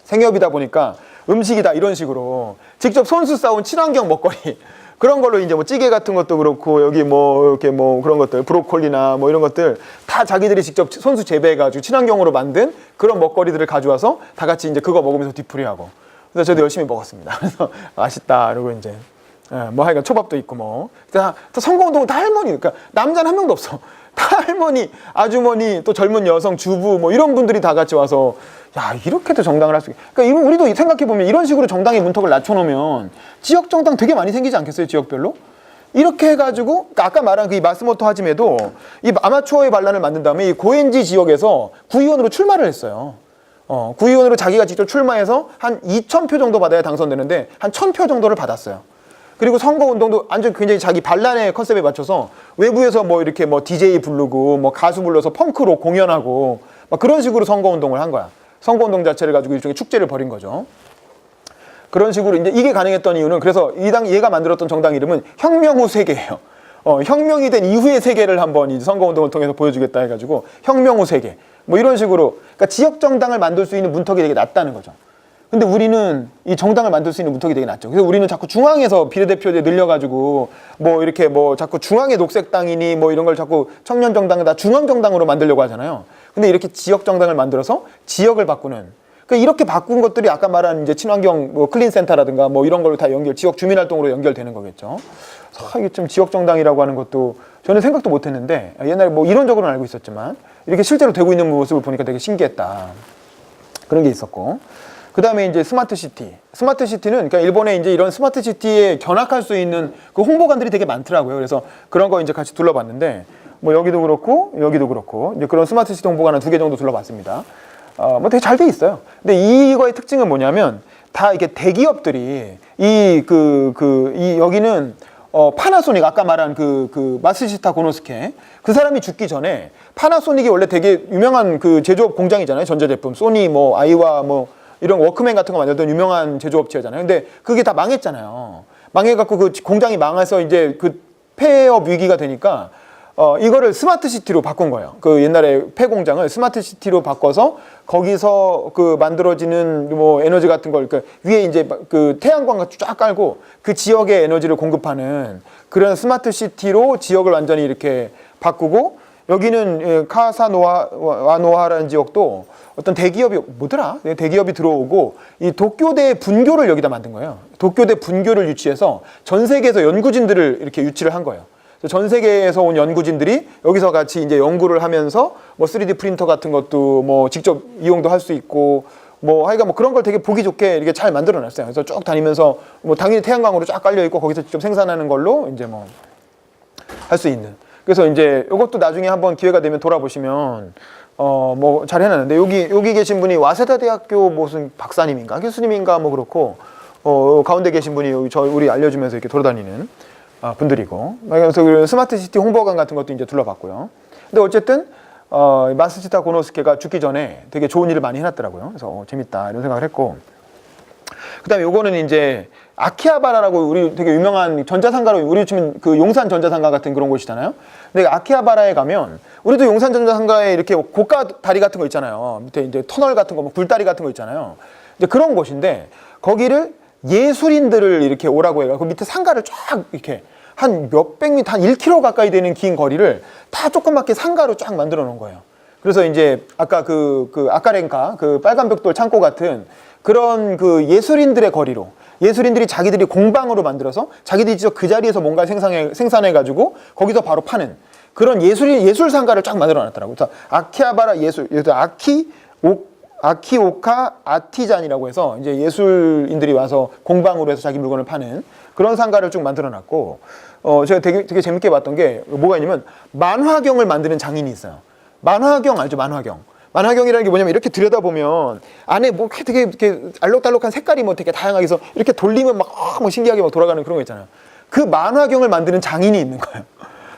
생협이다 보니까 음식이다 이런 식으로 직접 손수 싸온 친환경 먹거리 그런 걸로 이제 뭐 찌개 같은 것도 그렇고 여기 뭐 이렇게 뭐 그런 것들 브로콜리나 뭐 이런 것들 다 자기들이 직접 손수 재배해가지고 친환경으로 만든 그런 먹거리들을 가져와서 다 같이 이제 그거 먹으면서 뒤풀이하고 그래서 저도 열심히 먹었습니다. 그래서 맛있다 이러고 이제 뭐 하여간 초밥도 있고 뭐 다 선거운동은 다 할머니 그러니까 남자는 한 명도 없어. 다 할머니, 아주머니, 또 젊은 여성, 주부 뭐 이런 분들이 다 같이 와서 야 이렇게도 정당을 할 수 있게 그러니까 우리도 생각해보면 이런 식으로 정당의 문턱을 낮춰놓으면 지역 정당 되게 많이 생기지 않겠어요? 지역별로? 이렇게 해가지고 그러니까 아까 말한 그 마스모토 하지메도 이 아마추어의 반란을 만든 다음에 이 고엔지 지역에서 구의원으로 출마를 했어요. 구의원으로 자기가 직접 출마해서 한 2,000표 정도 받아야 당선되는데 한 1,000표 정도를 받았어요. 그리고 선거운동도 완전 굉장히 자기 반란의 컨셉에 맞춰서 외부에서 뭐 이렇게 뭐 DJ 부르고 뭐 가수 불러서 펑크로 공연하고 막 그런 식으로 선거운동을 한 거야. 선거운동 자체를 가지고 일종의 축제를 벌인 거죠. 그런 식으로 이제 이게 가능했던 이유는 그래서 얘가 만들었던 정당 이름은 혁명 후 세계예요. 혁명이 된 이후의 세계를 한번 이 선거운동을 통해서 보여주겠다 해가지고 혁명 후 세계. 뭐 이런 식으로 그러니까 지역 정당을 만들 수 있는 문턱이 되게 낮다는 거죠. 근데 우리는 이 정당을 만들 수 있는 문턱이 되게 낮죠. 그래서 우리는 자꾸 중앙에서 비례대표제 늘려가지고 뭐 이렇게 뭐 자꾸 중앙의 녹색당이니 뭐 이런 걸 자꾸 청년정당을 다 중앙정당으로 만들려고 하잖아요. 근데 이렇게 지역 정당을 만들어서 지역을 바꾸는 그러니까 이렇게 바꾼 것들이 아까 말한 이제 친환경 뭐 클린센터라든가 뭐 이런 걸로 다 지역 주민활동으로 연결되는 거겠죠. 이게 좀 지역 정당이라고 하는 것도 저는 생각도 못했는데 옛날에 뭐 이론적으로는 알고 있었지만 이렇게 실제로 되고 있는 모습을 보니까 되게 신기했다. 그런 게 있었고. 그 다음에 이제 스마트시티. 스마트시티는 그러니까 일본에 이제 이런 스마트시티에 견학할 수 있는 그 홍보관들이 되게 많더라고요. 그래서 그런 거 이제 같이 둘러봤는데 뭐 여기도 그렇고 이제 그런 스마트시티 홍보관을 2개 정도 둘러봤습니다. 뭐 되게 잘 돼 있어요. 근데 이거의 특징은 뭐냐면 다 이게 대기업들이 여기는 파나소닉 아까 말한 그 마스시타 고노스케 그 사람이 죽기 전에 파나소닉이 원래 되게 유명한 그 제조업 공장이잖아요. 전자제품 소니 뭐 아이와 뭐 이런 워크맨 같은 거 만들던 유명한 제조업체잖아요. 근데 그게 다 망했잖아요. 망해갖고 그 공장이 망해서 이제 그 폐업 위기가 되니까 이거를 스마트시티로 바꾼 거예요. 그 옛날에 폐공장을 스마트시티로 바꿔서 거기서 그 만들어지는 뭐 에너지 같은 걸 그 위에 이제 그 태양광 같이 쫙 깔고 그 지역에 에너지를 공급하는 그런 스마트시티로 지역을 완전히 이렇게 바꾸고 여기는 카사노하라는 지역도 어떤 대기업이 뭐더라? 대기업이 들어오고 이 도쿄대 분교를 여기다 만든 거예요. 도쿄대 분교를 유치해서 전 세계에서 연구진들을 이렇게 유치를 한 거예요. 전 세계에서 온 연구진들이 여기서 같이 이제 연구를 하면서 뭐 3D 프린터 같은 것도 뭐 직접 이용도 할 수 있고 뭐 하여간 뭐 그런 걸 되게 보기 좋게 이렇게 잘 만들어 놨어요. 그래서 쭉 다니면서 뭐 당연히 태양광으로 쫙 깔려 있고 거기서 직접 생산하는 걸로 이제 뭐 할 수 있는. 그래서 이제 이것도 나중에 한번 기회가 되면 돌아보시면 뭐 잘 해놨는데 여기 계신 분이 와세다 대학교 무슨 박사님인가 교수님인가 뭐 그렇고 가운데 계신 분이 우리 알려주면서 이렇게 돌아다니는 분들이고 그래서 그 스마트시티 홍보관 같은 것도 이제 둘러봤고요. 근데 어쨌든 마스시타 고노스케가 죽기 전에 되게 좋은 일을 많이 해놨더라고요. 그래서 재밌다 이런 생각을 했고 그다음에 요거는 이제 아키하바라라고 우리 되게 유명한 전자상가로 우리 치면 그 용산 전자상가 같은 그런 곳이잖아요. 근데 아키하바라에 가면 우리도 용산 전자상가에 이렇게 고가 다리 같은 거 있잖아요. 밑에 이제 터널 같은 거, 뭐 굴다리 같은 거 있잖아요. 이제 그런 곳인데 거기를 예술인들을 이렇게 오라고 해요. 그 밑에 상가를 쫙 이렇게 한 몇백 미터, 한 1km 가까이 되는 긴 거리를 다 조그맣게 상가로 쫙 만들어 놓은 거예요. 그래서 이제 아까 그 아까렌카 그 빨간벽돌 창고 같은 그런 그 예술인들의 거리로, 예술인들이 자기들이 공방으로 만들어서 자기들이 직접 그 자리에서 뭔가 생산해 가지고 거기서 바로 파는 그런 예술 상가를 쫙 만들어 놨더라고요. 그래서 아키하바라 예술, 아키오카 아티잔이라고 해서 이제 예술인들이 와서 공방으로 해서 자기 물건을 파는 그런 상가를 쭉 만들어 놨고, 제가 되게 재밌게 봤던 게 뭐가 있냐면 만화경을 만드는 장인이 있어요. 만화경 알죠? 만화경이라는 게 뭐냐면 이렇게 들여다보면 안에 뭐 되게 이렇게 알록달록한 색깔이 뭐 되게 다양하게 해서 이렇게 돌리면 막 신기하게 막 돌아가는 그런 거 있잖아요. 그 만화경을 만드는 장인이 있는 거예요.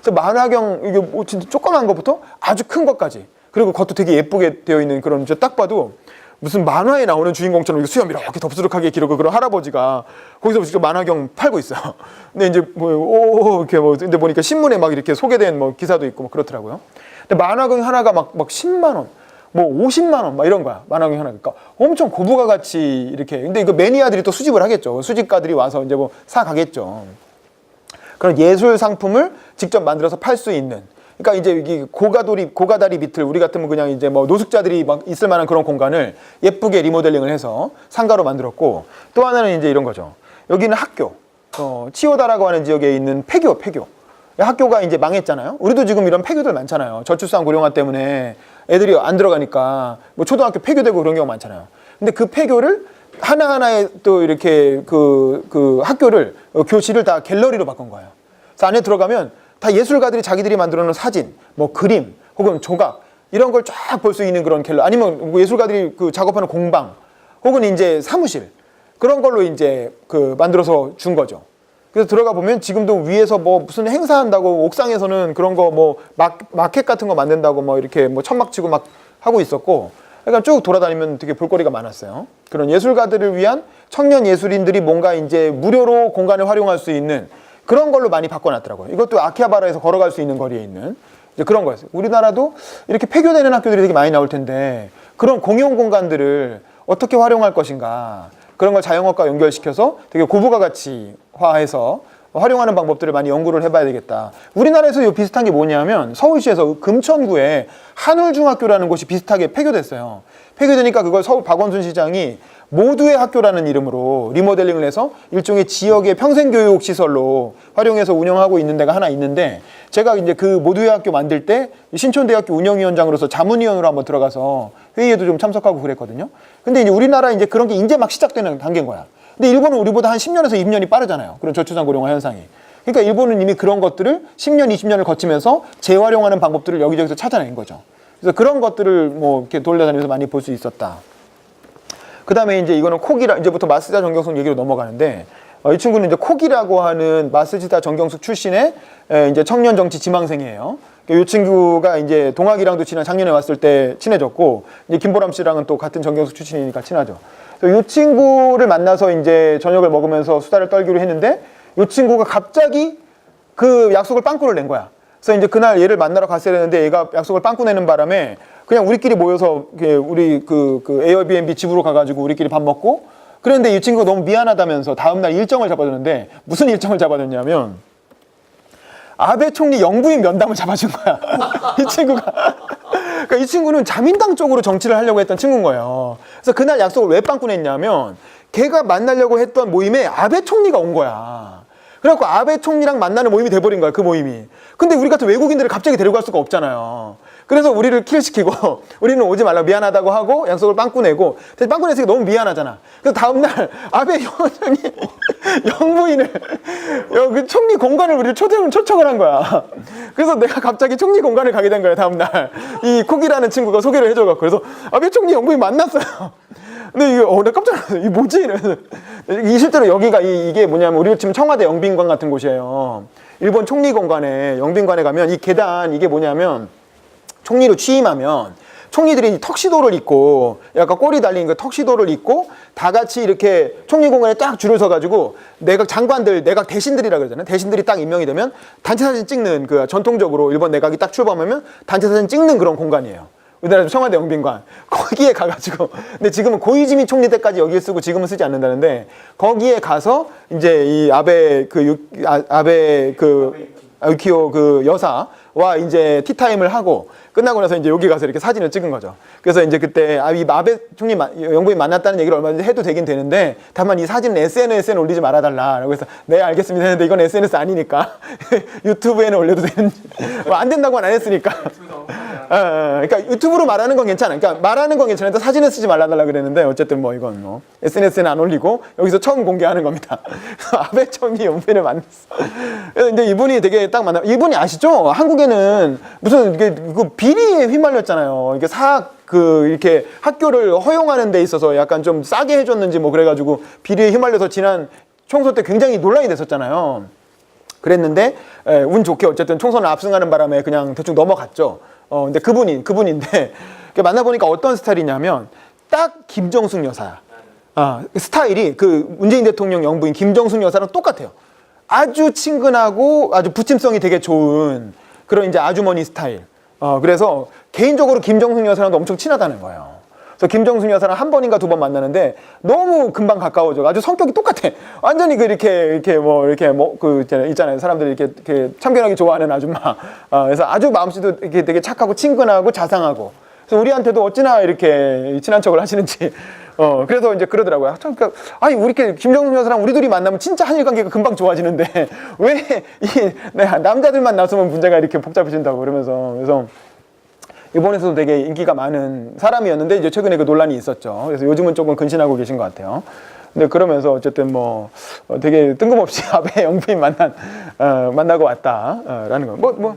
그래서 만화경 이게 뭐 진짜 조그만 것부터 아주 큰 것까지, 그리고 그것도 되게 예쁘게 되어 있는 그런, 딱 봐도 무슨 만화에 나오는 주인공처럼 수염 이렇게 덥수룩하게 기르고 그런 할아버지가 거기서 직접 만화경 팔고 있어요. 근데 이제 이렇게 근데 보니까 신문에 막 이렇게 소개된 뭐 기사도 있고 막 그렇더라고요. 근데 만화경 하나가 막 10만 원, 뭐 50만 원 막 이런 거야. 만화경 하나. 그러니까 엄청 고부가 같이 이렇게. 근데 이거 매니아들이 또 수집을 하겠죠. 수집가들이 와서 이제 뭐 사 가겠죠. 그런 예술 상품을 직접 만들어서 팔 수 있는. 그러니까 이제 이게 고가다리 비틀, 우리 같으면 그냥 이제 뭐 노숙자들이 막 있을 만한 그런 공간을 예쁘게 리모델링을 해서 상가로 만들었고, 또 하나는 이제 이런 거죠. 여기는 학교, 치오다라고 하는 지역에 있는 폐교. 학교가 이제 망했잖아요. 우리도 지금 이런 폐교들 많잖아요. 저출산 고령화 때문에 애들이 안 들어가니까 뭐 초등학교 폐교되고 그런 경우 많잖아요. 근데 그 폐교를 하나하나의 또 이렇게 그 학교를, 교실을 다 갤러리로 바꾼 거예요. 그래서 안에 들어가면 다 예술가들이 자기들이 만들어 놓은 사진, 뭐 그림, 혹은 조각, 이런 걸 쫙 볼 수 있는 그런 갤러리, 아니면 뭐 예술가들이 그 작업하는 공방, 혹은 이제 사무실, 그런 걸로 이제 만들어서 준 거죠. 그래서 들어가 보면 지금도 위에서 뭐 무슨 행사한다고 옥상에서는 그런 거 뭐 마켓 같은 거 만든다고 뭐 이렇게 뭐 천막 치고 막 하고 있었고, 그러니까 쭉 돌아다니면 되게 볼거리가 많았어요. 그런 예술가들을 위한 청년 예술인들이 뭔가 이제 무료로 공간을 활용할 수 있는 그런 걸로 많이 바꿔놨더라고요. 이것도 아키하바라에서 걸어갈 수 있는 거리에 있는 이제 그런 거였어요. 우리나라도 이렇게 폐교되는 학교들이 되게 많이 나올 텐데 그런 공용 공간들을 어떻게 활용할 것인가, 그런 걸 자영업과 연결시켜서 되게 고부가 가치화해서 활용하는 방법들을 많이 연구를 해봐야 되겠다. 우리나라에서 비슷한 게 뭐냐면 서울시에서 금천구에 한울중학교라는 곳이 비슷하게 폐교됐어요. 폐교되니까 그걸 서울 박원순 시장이 모두의 학교라는 이름으로 리모델링을 해서 일종의 지역의 평생교육 시설로 활용해서 운영하고 있는 데가 하나 있는데, 제가 이제 그 모두의 학교 만들 때 신촌대학교 운영위원장으로서 자문위원으로 한번 들어가서 회의에도 좀 참석하고 그랬거든요. 근데 이제 우리나라 이제 그런 게 이제 막 시작되는 단계인 거야. 근데 일본은 우리보다 한 10년에서 20년이 빠르잖아요. 그런 저출산 고령화 현상이. 그러니까 일본은 이미 그런 것들을 10년, 20년을 거치면서 재활용하는 방법들을 여기저기서 찾아낸 거죠. 그래서 그런 것들을 뭐 이렇게 돌려다니면서 많이 볼 수 있었다. 그 다음에 이제 이거는 콕이라, 이제부터 마쓰다 정경숙 얘기로 넘어가는데, 이 친구는 이제 콕이라고 하는 마쓰다 정경숙 출신의 이제 청년 정치 지망생이에요. 이 친구가 이제 동학이랑도 작년에 왔을 때 친해졌고, 이제 김보람 씨랑은 또 같은 정경숙 출신이니까 친하죠. 이 친구를 만나서 이제 저녁을 먹으면서 수다를 떨기로 했는데, 이 친구가 갑자기 그 약속을 빵꾸를 낸 거야. 그래서 이제 그날 얘를 만나러 갔어야 되는데 얘가 약속을 빵꾸 내는 바람에 그냥 우리끼리 모여서 우리 그 에어비앤비 집으로 가가지고 우리끼리 밥 먹고, 그런데 이 친구가 너무 미안하다면서 다음날 일정을 잡아줬는데, 무슨 일정을 잡아줬냐면 아베 총리 영부인 면담을 잡아준 거야. 이 친구가. 그러니까 이 친구는 자민당 쪽으로 정치를 하려고 했던 친구인 거예요. 그래서 그날 약속을 왜 빵꾸 냈냐면 걔가 만나려고 했던 모임에 아베 총리가 온 거야. 그래갖고 아베 총리랑 만나는 모임이 돼버린 거야, 그 모임이. 근데 우리 같은 외국인들을 갑자기 데려갈 수가 없잖아요. 그래서 우리를 킬시키고 우리는 오지 말라고 미안하다고 하고 약속을 빵꾸 내고, 빵꾸 냈으니까 너무 미안하잖아. 그래서 다음날 아베 영부인을 그 총리 공간을 우리를 초청을 한 거야. 그래서 내가 갑자기 총리 공간을 가게 된 거야, 다음날. 이 콕이라는 친구가 소개를 해줘갖고. 그래서 아베 총리 영부인 만났어요. 근데 이게 나 깜짝 놀랐어요. 이게 뭐지? 이러면서. 이 실제로 여기가 이게 뭐냐면 우리 지금 청와대 영빈관 같은 곳이에요. 일본 총리 공간에 영빈관에 가면 이 계단, 이게 뭐냐면 총리로 취임하면 총리들이 턱시도를 입고, 약간 꼬리 달린 그 턱시도를 입고 다 같이 이렇게 총리 공간에 딱 줄을 서가지고 내각 장관들, 내각 대신들이라 그러잖아요. 대신들이 딱 임명이 되면 단체 사진 찍는, 그 전통적으로 일본 내각이 딱 출범하면 단체 사진 찍는 그런 공간이에요. 우리나라 청와대 영빈관 거기에 가가지고 근데 지금은 고이즈미 총리 때까지 여기에 쓰고 지금은 쓰지 않는다는데 거기에 가서 이제 이 아베 유키오 그 여사와 이제 티타임을 하고 끝나고 나서 이제 여기 가서 이렇게 사진을 찍은 거죠. 그래서 이제 그때 이 아베 총리 영부인 만났다는 얘기를 얼마든지 해도 되긴 되는데 다만 이 사진은 SNS에 올리지 말아달라라고 해서 네 알겠습니다 했는데 이건 SNS 아니니까 유튜브에는 올려도 되는지 안 된다고는 안 했으니까 그러니까 유튜브로 말하는 건 괜찮아. 그러니까 말하는 건 괜찮은데 사진을 쓰지 말아달라 그랬는데 어쨌든 뭐 이건 뭐 SNS에는 안 올리고 여기서 처음 공개하는 겁니다. 아베 총리 영부인을 만났어. 그래서 이제 이분이 되게 딱 이분이 아시죠? 한국에는 무슨 그 비리에 휘말렸잖아요. 이게 이렇게 학교를 허용하는 데 있어서 약간 좀 싸게 해줬는지 뭐 그래가지고 비리에 휘말려서 지난 총선 때 굉장히 논란이 됐었잖아요. 그랬는데 운 좋게 어쨌든 총선을 압승하는 바람에 그냥 대충 넘어갔죠. 근데 그분인데 만나보니까 어떤 스타일이냐면 딱 김정숙 여사야. 스타일이 그 문재인 대통령 영부인 김정숙 여사랑 똑같아요. 아주 친근하고 아주 부침성이 되게 좋은 그런 이제 아주머니 스타일. 그래서 개인적으로 김정숙 여사랑도 엄청 친하다는 거예요. 그래서 김정숙 여사랑 한 번인가 두 번 만나는데 너무 금방 가까워져. 아주 성격이 똑같아. 완전히 이렇게 있잖아요. 사람들이 이렇게 참견하기 좋아하는 아줌마. 그래서 아주 마음씨도 이렇게 되게 착하고 친근하고 자상하고. 그래서 우리한테도 어찌나 이렇게 친한 척을 하시는지. 그래서 이제 그러더라고요. 그러니까, 아니, 이렇게 김정숙 여사랑 우리 둘이 만나면 진짜 한일 관계가 금방 좋아지는데, 왜 남자들만 나서면 문제가 이렇게 복잡해진다고 그러면서. 그래서 일본에서도 되게 인기가 많은 사람이었는데, 이제 최근에 그 논란이 있었죠. 그래서 요즘은 조금 근신하고 계신 것 같아요. 근데 그러면서 어쨌든 뭐, 되게 뜬금없이 아베 영부인 만나고 왔다라는 거.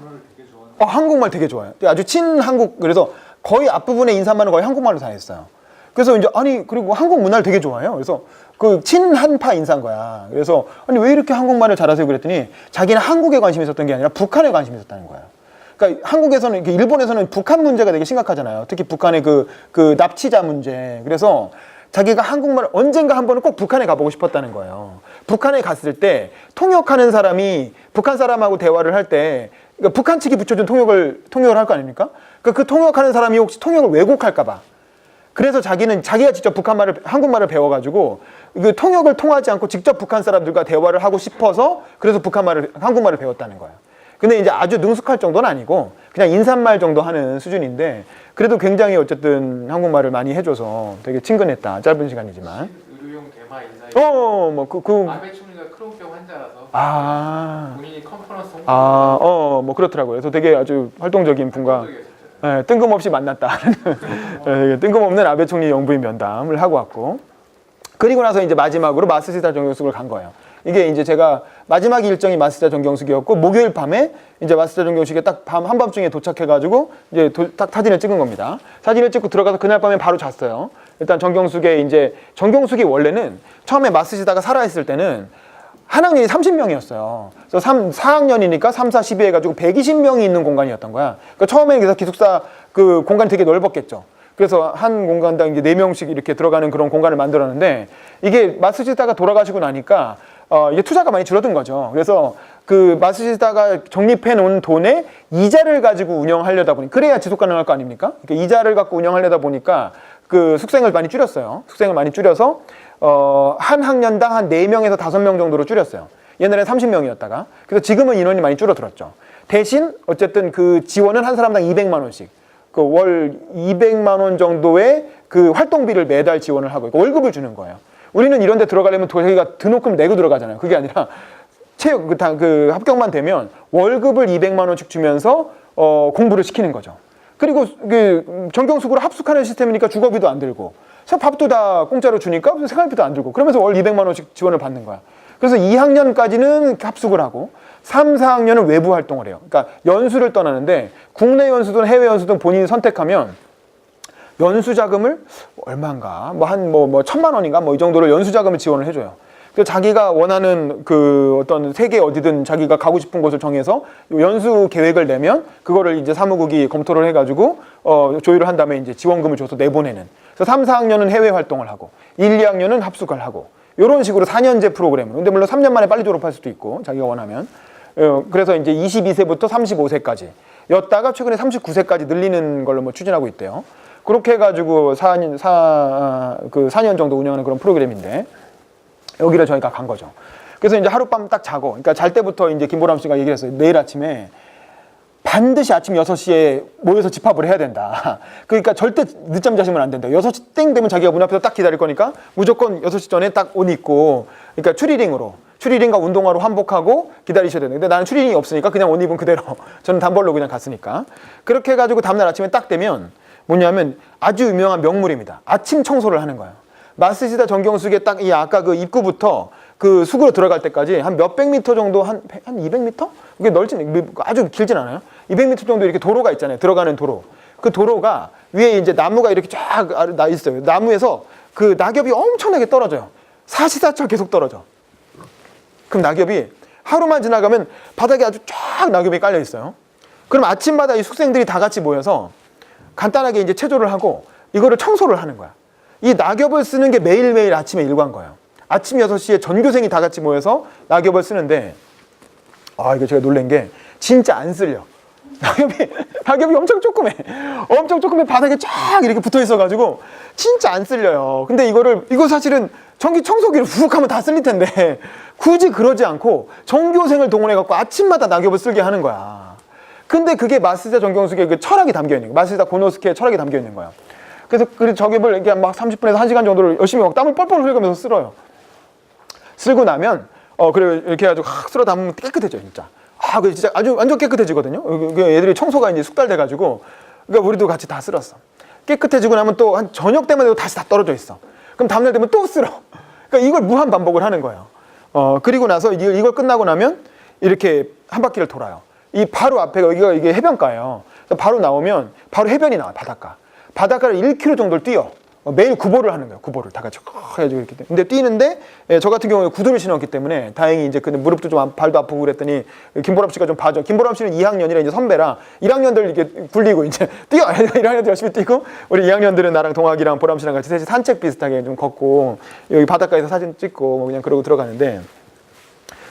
한국말 되게 좋아요. 아주 친한국, 그래서 거의 앞부분의 인사말은 거의 한국말로 다 했어요. 그래서 이제 그리고 한국 문화를 되게 좋아해요. 그래서 그 친한파 인사인 거야. 그래서 왜 이렇게 한국말을 잘하세요? 그랬더니 자기는 한국에 관심이 있었던 게 아니라 북한에 관심이 있었다는 거예요. 그러니까 한국에서는 일본에서는 북한 문제가 되게 심각하잖아요. 특히 북한의 그 납치자 문제. 그래서 자기가 한국말을 언젠가 한 번은 꼭 북한에 가보고 싶었다는 거예요. 북한에 갔을 때 통역하는 사람이 북한 사람하고 대화를 할 때 그러니까 북한 측이 붙여준 통역을 할 거 아닙니까? 그러니까 그 통역하는 사람이 혹시 통역을 왜곡할까 봐. 그래서 자기가 직접 한국말을 배워가지고 그 통역을 통하지 않고 직접 북한 사람들과 대화를 하고 싶어서 그래서 한국말을 배웠다는 거예요. 근데 이제 아주 능숙할 정도는 아니고 그냥 인사말 정도 하는 수준인데 그래도 굉장히 어쨌든 한국말을 많이 해줘서 되게 친근했다. 짧은 시간이지만. 의료용 대마 인사에 아베 총리가 크론병 환자라서 본인이 컨퍼런스 뭐 그렇더라고요. 그래서 되게 아주 활동적인 분과 뜬금없이 만났다. 뜬금없는 아베 총리 영부인 면담을 하고 왔고 그리고 나서 이제 마지막으로 마쓰시다 정경숙을 간 거예요. 이게 이제 제가 마지막 일정이 마쓰시다 정경숙이었고 목요일 밤에 이제 마쓰시다 정경숙에 딱 한밤중에 도착해가지고 이제 딱 사진을 찍은 겁니다. 사진을 찍고 들어가서 그날 밤에 바로 잤어요. 일단 정경숙이 원래는 처음에 마쓰시다가 살아있을 때는 한 학년이 30명이었어요. 그래서 4학년이니까 3, 4, 12 해가지고 120명이 있는 공간이었던 거야. 그러니까 처음에는 그래서 기숙사 그 공간이 되게 넓었겠죠. 그래서 한 공간당 이제 4명씩 이렇게 들어가는 그런 공간을 만들었는데 이게 마쓰시다가 돌아가시고 나니까 이게 투자가 많이 줄어든 거죠. 그래서 그 마쓰시다가 적립해 놓은 돈에 이자를 가지고 운영하려다 보니 그래야 지속 가능할 거 아닙니까? 그러니까 이자를 갖고 운영하려다 보니까 그 숙생을 많이 줄였어요. 숙생을 많이 줄여서 한 학년당 한 4명에서 5명 정도로 줄였어요. 옛날에 30명이었다가. 그래서 지금은 인원이 많이 줄어들었죠. 대신 어쨌든 그 지원은 한 사람당 200만 원씩. 그 월 200만 원 정도의 그 활동비를 매달 지원을 하고 있고 월급을 주는 거예요. 우리는 이런 데 들어가려면 저희가 등록금 내고 들어가잖아요. 그게 아니라 그 합격만 되면 월급을 200만 원씩 주면서 공부를 시키는 거죠. 그리고 정경숙으로 합숙하는 시스템이니까 주거비도 안 들고 밥도 다 공짜로 주니까 생활비도 안 들고 그러면서 월 200만 원씩 지원을 받는 거야. 그래서 2학년까지는 합숙을 하고 3, 4학년은 외부 활동을 해요. 그러니까 연수를 떠나는데 국내 연수든 해외 연수든 본인이 선택하면 연수 자금을 얼마인가 뭐 1,000만 원인가 뭐 이 정도를 연수 자금을 지원을 해줘요. 그래서 자기가 원하는 그 어떤 세계 어디든 자기가 가고 싶은 곳을 정해서 연수 계획을 내면 그거를 이제 사무국이 검토를 해가지고 조율을 한 다음에 이제 지원금을 줘서 내보내는. 그래서 3, 4학년은 해외 활동을 하고 1, 2학년은 합숙을 하고 이런 식으로 4년제 프로그램으로. 근데 물론 3년 만에 빨리 졸업할 수도 있고 자기가 원하면. 그래서 이제 22세부터 35세까지 였다가 최근에 39세까지 늘리는 걸로 뭐 추진하고 있대요. 그렇게 해가지고 4년 정도 운영하는 그런 프로그램인데 여기를 저희가 간 거죠. 그래서 이제 하룻밤 딱 자고, 그러니까 잘 때부터 이제 김보람 씨가 얘기를 했어요. 내일 아침에 반드시 아침 6시에 모여서 집합을 해야 된다. 그러니까 절대 늦잠 자시면 안 된다. 6시 땡 되면 자기가 문 앞에서 딱 기다릴 거니까 무조건 6시 전에 딱 옷 입고, 그러니까 추리닝과 운동화로 환복하고 기다리셔야 되는데, 근데 나는 추리닝이 없으니까 그냥 옷 입은 그대로 저는 단벌로 그냥 갔으니까. 그렇게 해가지고 다음날 아침에 딱 되면 뭐냐면 아주 유명한 명물입니다. 아침 청소를 하는 거예요. 마쓰시다 정경숙의 딱 이 아까 그 입구부터 그 숙으로 들어갈 때까지 한 몇백 미터 정도, 한 200미터? 그게 넓진, 아주 길진 않아요. 200미터 정도 이렇게 도로가 있잖아요. 들어가는 도로. 그 도로가 위에 이제 나무가 이렇게 쫙 나 있어요. 나무에서 그 낙엽이 엄청나게 떨어져요. 사시사철 계속 떨어져. 그럼 낙엽이 하루만 지나가면 바닥에 아주 쫙 낙엽이 깔려 있어요. 그럼 아침마다 이 숙생들이 다 같이 모여서 간단하게 이제 체조를 하고 이거를 청소를 하는 거야. 이 낙엽을 쓰는 게 매일매일 아침에 일과인 거예요. 아침 6시에 전교생이 다 같이 모여서 낙엽을 쓰는데, 이거 제가 놀란 게 진짜 안 쓸려. 낙엽이 엄청 조그매. 엄청 조그매 바닥에 쫙 이렇게 붙어 있어가지고 진짜 안 쓸려요. 근데 이거 사실은 전기 청소기를 훅 하면 다 쓸릴 텐데 굳이 그러지 않고 전교생을 동원해갖고 아침마다 낙엽을 쓸게 하는 거야. 근데 그게 마쓰시다 정경숙의 그 철학이 담겨 있는 거야. 마쓰시다 고노스케의 철학이 담겨 있는 거야. 그래서 그 저격을 이렇게 막 30분에서 1시간 정도를 열심히 막 땀을 뻘뻘 흘리면서 쓸어요. 쓸고 나면 그리고 이렇게 해가지고 쓸어 담으면 깨끗해져요, 진짜. 그 진짜 아주 완전 깨끗해지거든요. 애들이 청소가 이제 숙달돼가지고, 그러니까 우리도 같이 다 쓸었어. 깨끗해지고 나면 또 한 저녁 때만 돼도 다시 다 떨어져 있어. 그럼 다음날 되면 또 쓸어. 그러니까 이걸 무한 반복을 하는 거예요. 그리고 나서 이걸 끝나고 나면 이렇게 한 바퀴를 돌아요. 이 바로 앞에가 이게 해변가예요. 바로 나오면 바로 해변이 나와요, 바닷가. 바닷가를 1km 정도를 뛰어. 매일 구보를 하는 거예요. 구보를 다 같이 해가지고 이렇게. 근데 뛰는데 저 같은 경우에 구두를 신었기 때문에 다행히 이제 그 무릎도 좀 발도 아프고 그랬더니 김보람 씨가 좀 봐줘. 김보람 씨는 2학년이라 이제 선배라 1학년들 이렇게 굴리고 이제 뛰어. 1학년들 열심히 뛰고 우리 2학년들은 나랑 동학이랑 보람 씨랑 같이 셋이 산책 비슷하게 좀 걷고 여기 바닷가에서 사진 찍고 그냥 그러고 들어가는데,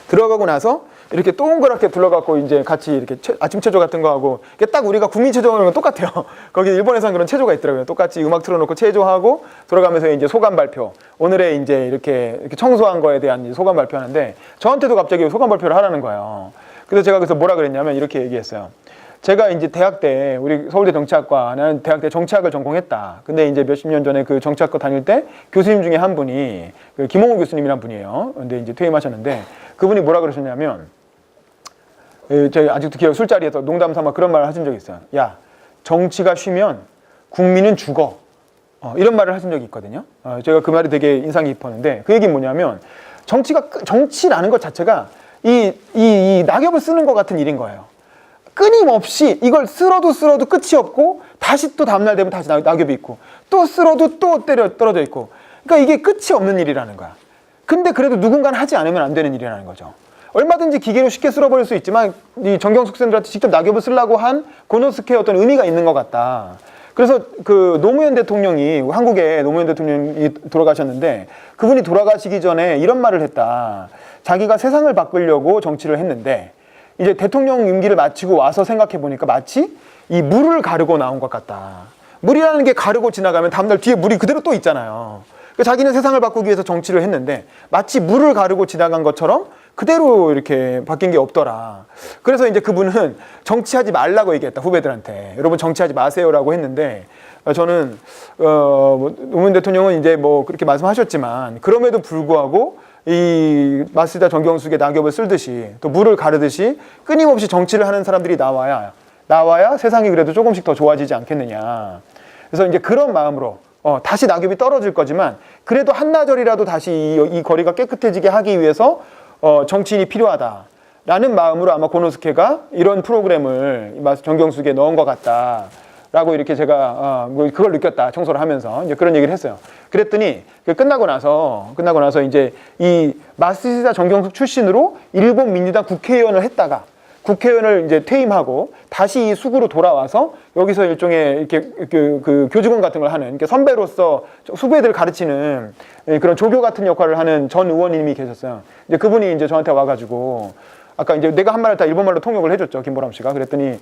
들어가고 나서 이렇게 동그랗게 둘러갖고 이제 같이 이렇게 아침 체조 같은 거 하고, 이게 딱 우리가 국민 체조하는 건 똑같아요. 거기 일본에서는 그런 체조가 있더라고요. 똑같이 음악 틀어놓고 체조하고 돌아가면서 이제 소감 발표. 오늘의 이제 이렇게 청소한 거에 대한 소감 발표하는데 저한테도 갑자기 소감 발표를 하라는 거예요. 그래서 제가 그래서 뭐라 그랬냐면 이렇게 얘기했어요. 제가 이제 대학 때 우리 서울대 정치학과, 나는 대학 때 정치학을 전공했다. 근데 이제 몇십 년 전에 그 정치학과 다닐 때 교수님 중에 한 분이 그 김홍우 교수님이란 분이에요. 근데 이제 퇴임하셨는데 그분이 뭐라 그러셨냐면, 제가 아직도 기억, 술자리에서 농담 삼아 그런 말을 하신 적이 있어요. 야, 정치가 쉬면 국민은 죽어. 이런 말을 하신 적이 있거든요. 제가 그 말이 되게 인상이 깊었는데 그 얘기는 뭐냐면 정치라는 것 자체가 이 낙엽을 쓰는 것 같은 일인 거예요. 끊임없이 이걸 쓸어도 끝이 없고 다시 또 다음날 되면 다시 낙엽이 있고 또 쓸어도 또 떨어져 있고, 그러니까 이게 끝이 없는 일이라는 거야. 근데 그래도 누군가는 하지 않으면 안 되는 일이라는 거죠. 얼마든지 기계로 쉽게 쓸어버릴 수 있지만 이 정경숙생들한테 직접 낙엽을 쓰려고 한 고노스케의 어떤 의미가 있는 것 같다. 그래서 그 노무현 대통령이, 한국의 노무현 대통령이 돌아가셨는데 그분이 돌아가시기 전에 이런 말을 했다. 자기가 세상을 바꾸려고 정치를 했는데 이제 대통령 임기를 마치고 와서 생각해 보니까 마치 이 물을 가르고 나온 것 같다. 물이라는 게 가르고 지나가면 다음날 뒤에 물이 그대로 또 있잖아요. 그러니까 자기는 세상을 바꾸기 위해서 정치를 했는데 마치 물을 가르고 지나간 것처럼 그대로 이렇게 바뀐 게 없더라. 그래서 이제 그분은 정치하지 말라고 얘기했다, 후배들한테. 여러분 정치하지 마세요라고 했는데, 저는 노무현 대통령은 이제 뭐 그렇게 말씀하셨지만 그럼에도 불구하고 이 마쓰시다 정경숙의 낙엽을 쓸듯이 또 물을 가르듯이 끊임없이 정치를 하는 사람들이 나와야 세상이 그래도 조금씩 더 좋아지지 않겠느냐. 그래서 이제 그런 마음으로 다시 낙엽이 떨어질 거지만 그래도 한나절이라도 다시 이 거리가 깨끗해지게 하기 위해서 정치인이 필요하다라는 마음으로 아마 고노스케가 이런 프로그램을 정경숙에 넣은 것 같다라고 이렇게 제가 그걸 느꼈다, 청소를 하면서 이제 그런 얘기를 했어요. 그랬더니 끝나고 나서 이제 이 마쓰시다 정경숙 출신으로 일본 민주당 국회의원을 했다가 국회의원을 이제 퇴임하고 다시 이 숙으로 돌아와서 여기서 일종의 이렇게 그 교직원 같은 걸 하는, 선배로서 후배들 가르치는 그런 조교 같은 역할을 하는 전 의원님이 계셨어요. 이제 그분이 이제 저한테 와가지고 아까 이제 내가 한 말을 다 일본말로 통역을 해줬죠, 김보람 씨가. 그랬더니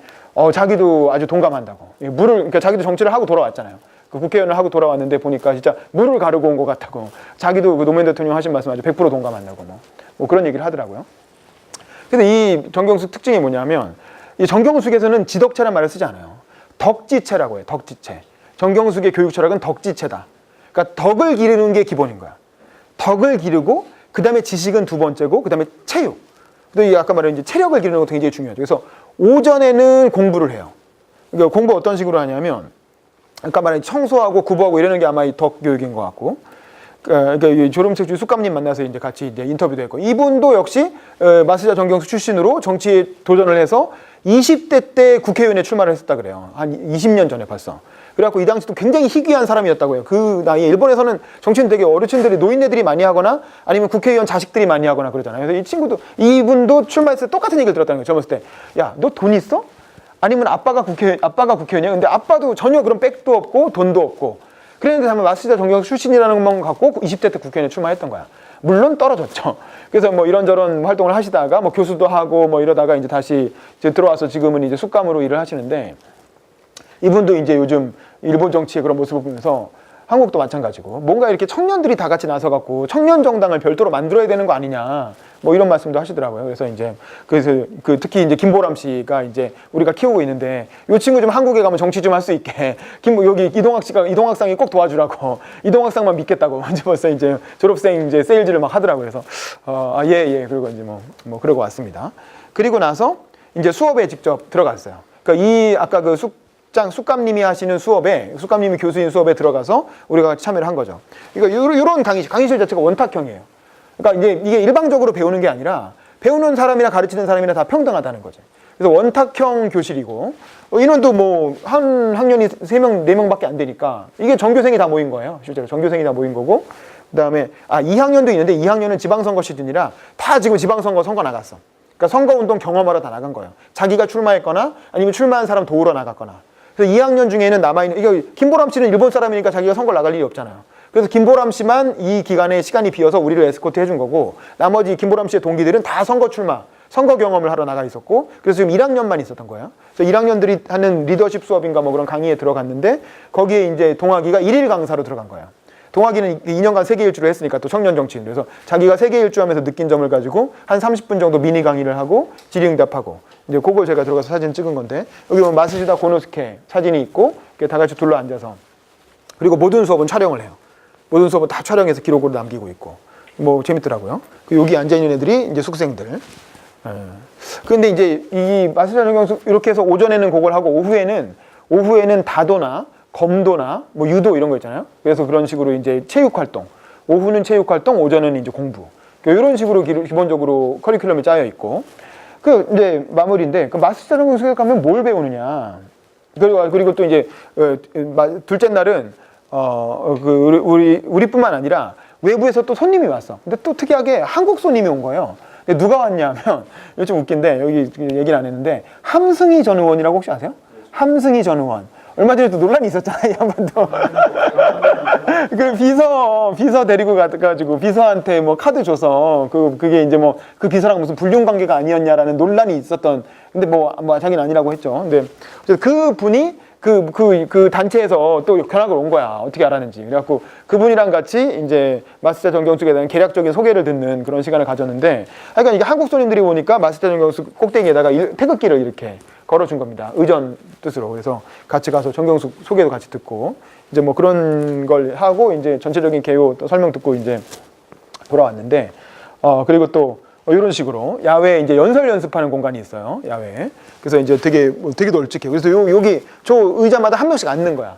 자기도 아주 동감한다고. 그러니까 자기도 정치를 하고 돌아왔잖아요. 그 국회의원을 하고 돌아왔는데 보니까 진짜 물을 가르고 온 것 같다고. 자기도 그 노무현 대통령 하신 말씀 아주 100% 동감한다고 뭐 그런 얘기를 하더라고요. 근데 이 정경숙 특징이 뭐냐면 이 정경숙에서는 지덕체란 말을 쓰지 않아요. 덕지체라고 해요. 덕지체. 정경숙의 교육 철학은 덕지체다. 그러니까 덕을 기르는 게 기본인 거야. 덕을 기르고 그 다음에 지식은 두 번째고 그 다음에 체육. 근데 아까 말한 이제 체력을 기르는 것도 굉장히 중요하죠. 그래서 오전에는 공부를 해요. 그러니까 공부 어떤 식으로 하냐면 아까 말한 청소하고 구부하고 이러는 게 아마 이 덕 교육인 것 같고. 그러니까 이 졸음책 주 숙감님 만나서 이제 같이 이제 인터뷰도 했고, 이분도 역시 마스자 정경숙 출신으로 정치에 도전을 해서 20대 때 국회의원에 출마를 했었다 그래요. 한 20년 전에 벌써. 그래갖고 이 당시도 굉장히 희귀한 사람이었다고요. 그 나이에 일본에서는 정치는 되게 어르신들이 노인네들이 많이 하거나 아니면 국회의원 자식들이 많이 하거나 그러잖아요. 그래서 이 친구도 이분도 출마했을 때 똑같은 얘기를 들었다는 거예요. 젊었을 때, 야, 너 돈 있어? 아니면 아빠가 국회의원이야? 근데 아빠도 전혀 그런 백도 없고 돈도 없고. 그랬는데 한번 마스자 정경숙 출신이라는 것만 갖고 20대 때 국회의원에 출마했던 거야. 물론 떨어졌죠. 그래서 뭐 이런저런 활동을 하시다가 뭐 교수도 하고 뭐 이러다가 이제 다시 이제 들어와서 지금은 이제 숙감으로 일을 하시는데, 이분도 이제 요즘 일본 정치의 그런 모습을 보면서 한국도 마찬가지고 뭔가 이렇게 청년들이 다 같이 나서 갖고 청년 정당을 별도로 만들어야 되는 거 아니냐, 뭐 이런 말씀도 하시더라고요. 그래서 그 특히 이제 김보람 씨가 이제 우리가 키우고 있는데, 이 친구 좀 한국에 가면 정치 좀 할 수 있게 여기 이동학상이 꼭 도와주라고, 이동학상만 믿겠다고 이제 벌써 이제 졸업생 이제 세일즈를 막 하더라고요. 그래서 예 그리고 이제 뭐 그러고 왔습니다. 그리고 나서 이제 수업에 직접 들어갔어요. 그러니까 이 아까 그 숙감님이 하시는 수업에, 숙감님이 교수인 수업에 들어가서 우리가 같이 참여를 한 거죠. 그러니까 이런 강의실 자체가 원탁형이에요. 그러니까 이게 일방적으로 배우는 게 아니라 배우는 사람이나 가르치는 사람이나 다 평등하다는 거죠. 그래서 원탁형 교실이고, 인원도 뭐 한 학년이 3명, 4명밖에 안 되니까 이게 전교생이 다 모인 거예요. 실제로 전교생이 다 모인 거고, 그다음에 2학년도 있는데 2학년은 지방선거 시즌이라 다 지금 선거 나갔어. 그러니까 선거운동 경험하러 다 나간 거예요. 자기가 출마했거나 아니면 출마한 사람 도우러 나갔거나. 그래서 2학년 중에는 남아있는, 이거 김보람 씨는 일본 사람이니까 자기가 선거를 나갈 일이 없잖아요. 그래서 김보람 씨만 이 기간에 시간이 비어서 우리를 에스코트 해준 거고, 나머지 김보람 씨의 동기들은 다 선거 경험을 하러 나가 있었고, 그래서 지금 1학년만 있었던 거예요. 그래서 1학년들이 하는 리더십 수업인가 뭐 그런 강의에 들어갔는데, 거기에 이제 동학이가 1일 강사로 들어간 거예요. 동학이는 2년간 세계 일주를 했으니까 또 청년 정치인. 그래서 자기가 세계 일주하면서 느낀 점을 가지고 한 30분 정도 미니 강의를 하고 질의응답하고, 이제 그걸 제가 들어가서 사진 찍은 건데, 여기 보면 마스시다 고노스케 사진이 있고, 다 같이 둘러 앉아서, 그리고 모든 수업은 촬영을 해요. 모든 수업은 다 촬영해서 기록으로 남기고 있고, 뭐 재밌더라고요. 여기 앉아 있는 애들이 이제 숙생들. 근데 이제 이 마스시다 정경숙 이렇게 해서 오전에는 그걸 하고, 오후에는 다도나 검도나 뭐 유도 이런 거 있잖아요. 그래서 그런 식으로 이제 체육 활동, 오후는 체육 활동, 오전은 이제 공부. 이런 식으로 기본적으로 커리큘럼이 짜여 있고, 이제 마무리인데, 그 마스터 정경숙에 가면 뭘 배우느냐. 그리고 또 이제 둘째 날은 우리뿐만 아니라 외부에서 또 손님이 왔어. 근데 또 특이하게 한국 손님이 온 거예요. 근데 누가 왔냐면, 이거 좀 웃긴데 여기 얘기를 안 했는데, 함승희 전 의원이라고 혹시 아세요? 함승희 전 의원. 얼마 전에도 논란이 있었잖아요, 이 양반도. 그 비서 데리고 가가지고 비서한테 뭐 카드 줘서 그게 이제 뭐 그 비서랑 무슨 불륜 관계가 아니었냐라는 논란이 있었던. 근데 뭐 자기는 아니라고 했죠. 근데 그 분이 그 단체에서 또 견학을 온 거야. 어떻게 알았는지. 그래갖고 그분이랑 같이 이제 마스자 정경숙에 대한 개략적인 소개를 듣는 그런 시간을 가졌는데, 그러니까 이게 한국 손님들이 오니까 마스자 정경숙 꼭대기에다가 태극기를 이렇게 걸어준 겁니다. 의전 뜻으로. 그래서 같이 가서 정경숙 소개도 같이 듣고, 이제 뭐 그런 걸 하고, 이제 전체적인 개요 또 설명 듣고 이제 돌아왔는데, 그리고 또 이런 식으로 야외에 이제 연설 연습하는 공간이 있어요. 야외에. 그래서 이제 되게 널찍해요. 그래서 여기 저 의자마다 한 명씩 앉는 거야.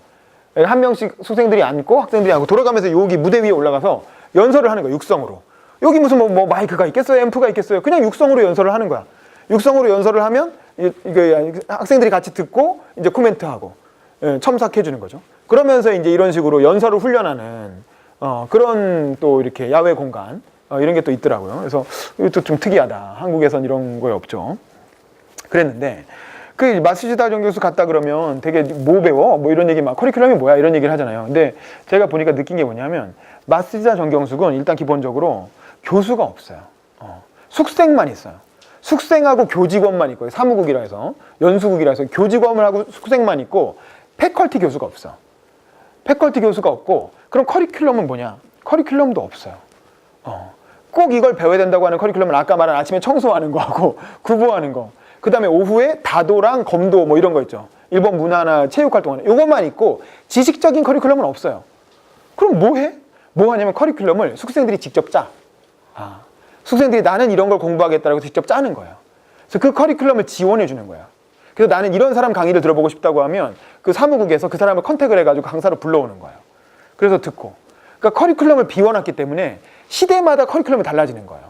한 명씩 수생들이 앉고 학생들이 앉고, 돌아가면서 여기 무대 위에 올라가서 연설을 하는 거야. 육성으로. 여기 무슨 뭐 마이크가 있겠어요? 앰프가 있겠어요? 그냥 육성으로 연설을 하는 거야. 육성으로 연설을 하면 이게 학생들이 같이 듣고 이제 코멘트하고 첨삭해 주는 거죠. 그러면서 이제 이런 식으로 연설을 훈련하는 그런 또 이렇게 야외 공간 이런 게 또 있더라고요. 그래서 이것도 좀 특이하다. 한국에선 이런 거 없죠. 그랬는데 그 마스시다 정경숙 갔다 그러면 되게 뭐 배워? 뭐 이런 얘기 막 커리큘럼이 뭐야? 이런 얘기를 하잖아요. 근데 제가 보니까 느낀 게 뭐냐면, 마스시다 정경숙은 일단 기본적으로 교수가 없어요. 숙생만 있어요. 숙생하고 교직원만 있고, 사무국이라 해서, 연수국이라 해서 교직원을 하고 숙생만 있고, 패컬티 교수가 없어. 패컬티 교수가 없고, 그럼 커리큘럼은 뭐냐? 커리큘럼도 없어요. 꼭 이걸 배워야 된다고 하는 커리큘럼은 아까 말한 아침에 청소하는 거하고 구보하는 거, 그 다음에 오후에 다도랑 검도 뭐 이런 거 있죠. 일본 문화나 체육활동하는 요것만 있고 지식적인 커리큘럼은 없어요. 그럼 뭐 해? 뭐 하냐면 커리큘럼을 숙생들이 직접 짜. 숙생들이 나는 이런 걸 공부하겠다라고 직접 짜는 거예요. 그래서 그 커리큘럼을 지원해 주는 거야. 그래서 나는 이런 사람 강의를 들어보고 싶다고 하면 그 사무국에서 그 사람을 컨택을 해가지고 강사로 불러오는 거예요. 그래서 듣고. 그러니까 커리큘럼을 비워놨기 때문에 시대마다 커리큘럼이 달라지는 거예요.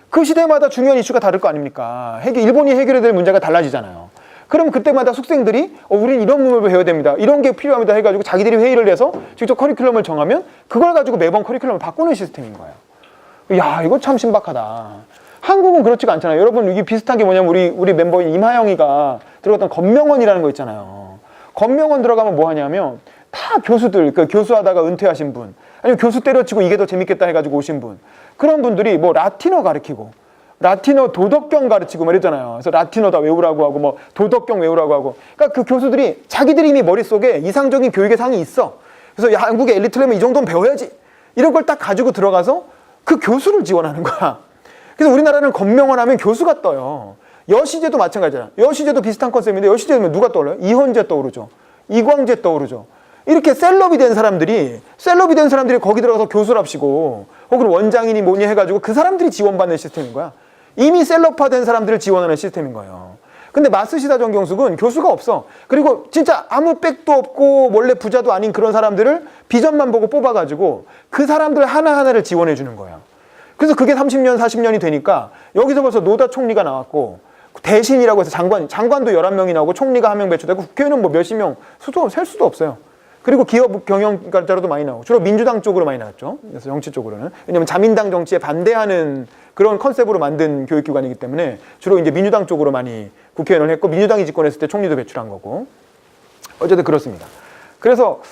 그 시대마다 중요한 이슈가 다를 거 아닙니까? 일본이 해결해야 될 문제가 달라지잖아요. 그럼 그때마다 숙생들이 우리는 이런 부분을 배워야 됩니다. 이런 게 필요합니다 해가지고 자기들이 회의를 해서 직접 커리큘럼을 정하면 그걸 가지고 매번 커리큘럼을 바꾸는 시스템인 거예요. 야, 이거 참 신박하다. 한국은 그렇지가 않잖아요. 여러분, 이게 비슷한 게 뭐냐면 우리 멤버인 임하영이가 들어갔던 건명원이라는 거 있잖아요. 건명원 들어가면 뭐 하냐면 다 교수들, 그 교수하다가 은퇴하신 분, 아니면 교수 때려치고 이게 더 재밌겠다 해가지고 오신 분, 그런 분들이 뭐 라틴어 가르치고 라틴어 도덕경 가르치고 말했잖아요. 그래서 라틴어 다 외우라고 하고 뭐 도덕경 외우라고 하고. 그러니까 그 교수들이 자기들이 이미 머릿속에 이상적인 교육의 상이 있어. 그래서 야, 한국의 엘리트라면 이 정도는 배워야지. 이런 걸 딱 가지고 들어가서 그 교수를 지원하는 거야. 그래서 우리나라는 건명원 하면 교수가 떠요. 여시제도 마찬가지잖아. 여시제도 비슷한 컨셉인데 여시제도면 누가 떠올라요? 이헌재 떠오르죠. 이광재 떠오르죠. 이렇게 셀럽이 된 사람들이 거기 들어가서 교수랍시고 혹은 원장이니 뭐니 해가지고 그 사람들이 지원받는 시스템인 거야. 이미 셀럽화된 사람들을 지원하는 시스템인 거예요. 근데 마쓰시다 정경숙은 교수가 없어. 그리고 진짜 아무 백도 없고 원래 부자도 아닌 그런 사람들을 비전만 보고 뽑아가지고 그 사람들 하나하나를 지원해 주는 거야. 그래서 그게 30년, 40년이 되니까 여기서 벌써 노다 총리가 나왔고 대신이라고 해서 장관도 11명이 나오고 총리가 1명 배출되고 국회의원은 뭐 몇십 명 셀 수도 없어요. 그리고 기업 경영자료도 많이 나오고 주로 민주당 쪽으로 많이 나왔죠. 그래서 정치 쪽으로는. 왜냐하면 자민당 정치에 반대하는 그런 컨셉으로 만든 교육기관이기 때문에 주로 이제 민주당 쪽으로 많이 국회의원을 했고 민주당이 집권했을 때 총리도 배출한 거고. 어쨌든 그렇습니다. 그래서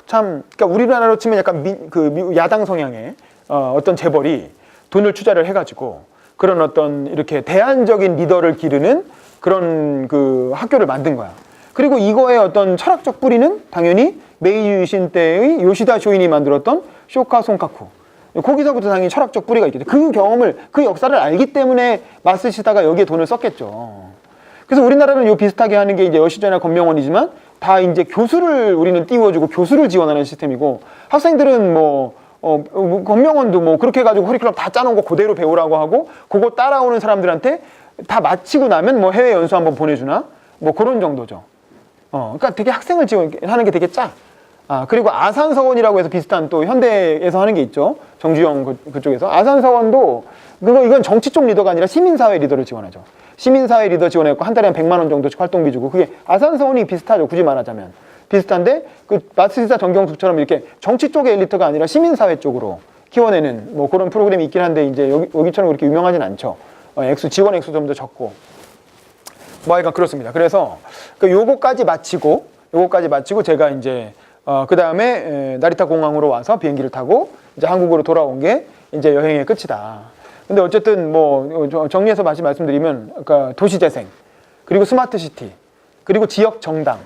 참 그러니까 우리나라로 치면 약간 미국 야당 성향의 어떤 재벌이 돈을 투자를 해가지고 그런 어떤 이렇게 대안적인 리더를 기르는 그런 그 학교를 만든 거야. 그리고 이거의 어떤 철학적 뿌리는 당연히 메이지 유신 때의 요시다 쇼인이 만들었던 쇼카 손카쿠. 거기서부터 당연히 철학적 뿌리가 있겠죠. 그 경험을, 그 역사를 알기 때문에 마쓰시다가 여기에 돈을 썼겠죠. 그래서 우리나라는 요 비슷하게 하는 게 이제 여시다나 건명원이지만 다 이제 교수를 우리는 띄워주고 교수를 지원하는 시스템이고 학생들은 건명원도 뭐 그렇게 해가지고 커리큘럼 다 짜놓은 거 그대로 배우라고 하고 그거 따라오는 사람들한테 다 마치고 나면 뭐 해외 연수 한번 보내주나 뭐 그런 정도죠. 그러니까 되게 학생을 지원하는 게 되게 짜. 그리고 아산서원이라고 해서 비슷한 또 현대에서 하는 게 있죠. 정주영 그쪽에서. 아산서원도 이건 정치 쪽 리더가 아니라 시민사회 리더를 지원하죠. 시민사회 리더 지원했고 한 달에 한 100만 원 정도씩 활동비 주고 그게 아산서원이 비슷하죠. 굳이 말하자면. 비슷한데 그 마쓰시다 정경숙처럼 이렇게 정치 쪽의 엘리트가 아니라 시민사회 쪽으로 키워내는 뭐 그런 프로그램이 있긴 한데 이제 여기처럼 그렇게 유명하진 않죠. 지원 액수 좀 더 적고. 뭐 하여간 그렇습니다. 그래서 요거까지 마치고 제가 이제 그 다음에 나리타 공항으로 와서 비행기를 타고 이제 한국으로 돌아온 게 이제 여행의 끝이다. 근데 어쨌든 뭐 정리해서 다시 말씀드리면 그러니까 도시재생 그리고 스마트시티 그리고 지역 정당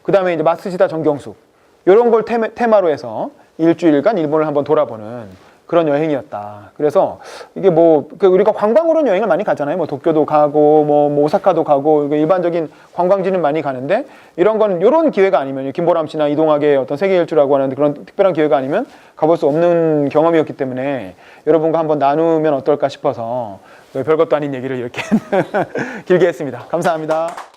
그 다음에 이제 마쓰시다 정경숙 이런 걸 테마로 해서 일주일간 일본을 한번 돌아보는 그런 여행이었다. 그래서 이게 뭐 우리가 관광으로는 여행을 많이 가잖아요. 뭐 도쿄도 가고 뭐 오사카도 가고 일반적인 관광지는 많이 가는데 이런 기회가 아니면 김보람 씨나 이동학의 어떤 세계 일주라고 하는 그런 특별한 기회가 아니면 가볼 수 없는 경험이었기 때문에 여러분과 한번 나누면 어떨까 싶어서 별것도 아닌 얘기를 이렇게 길게 했습니다. 감사합니다.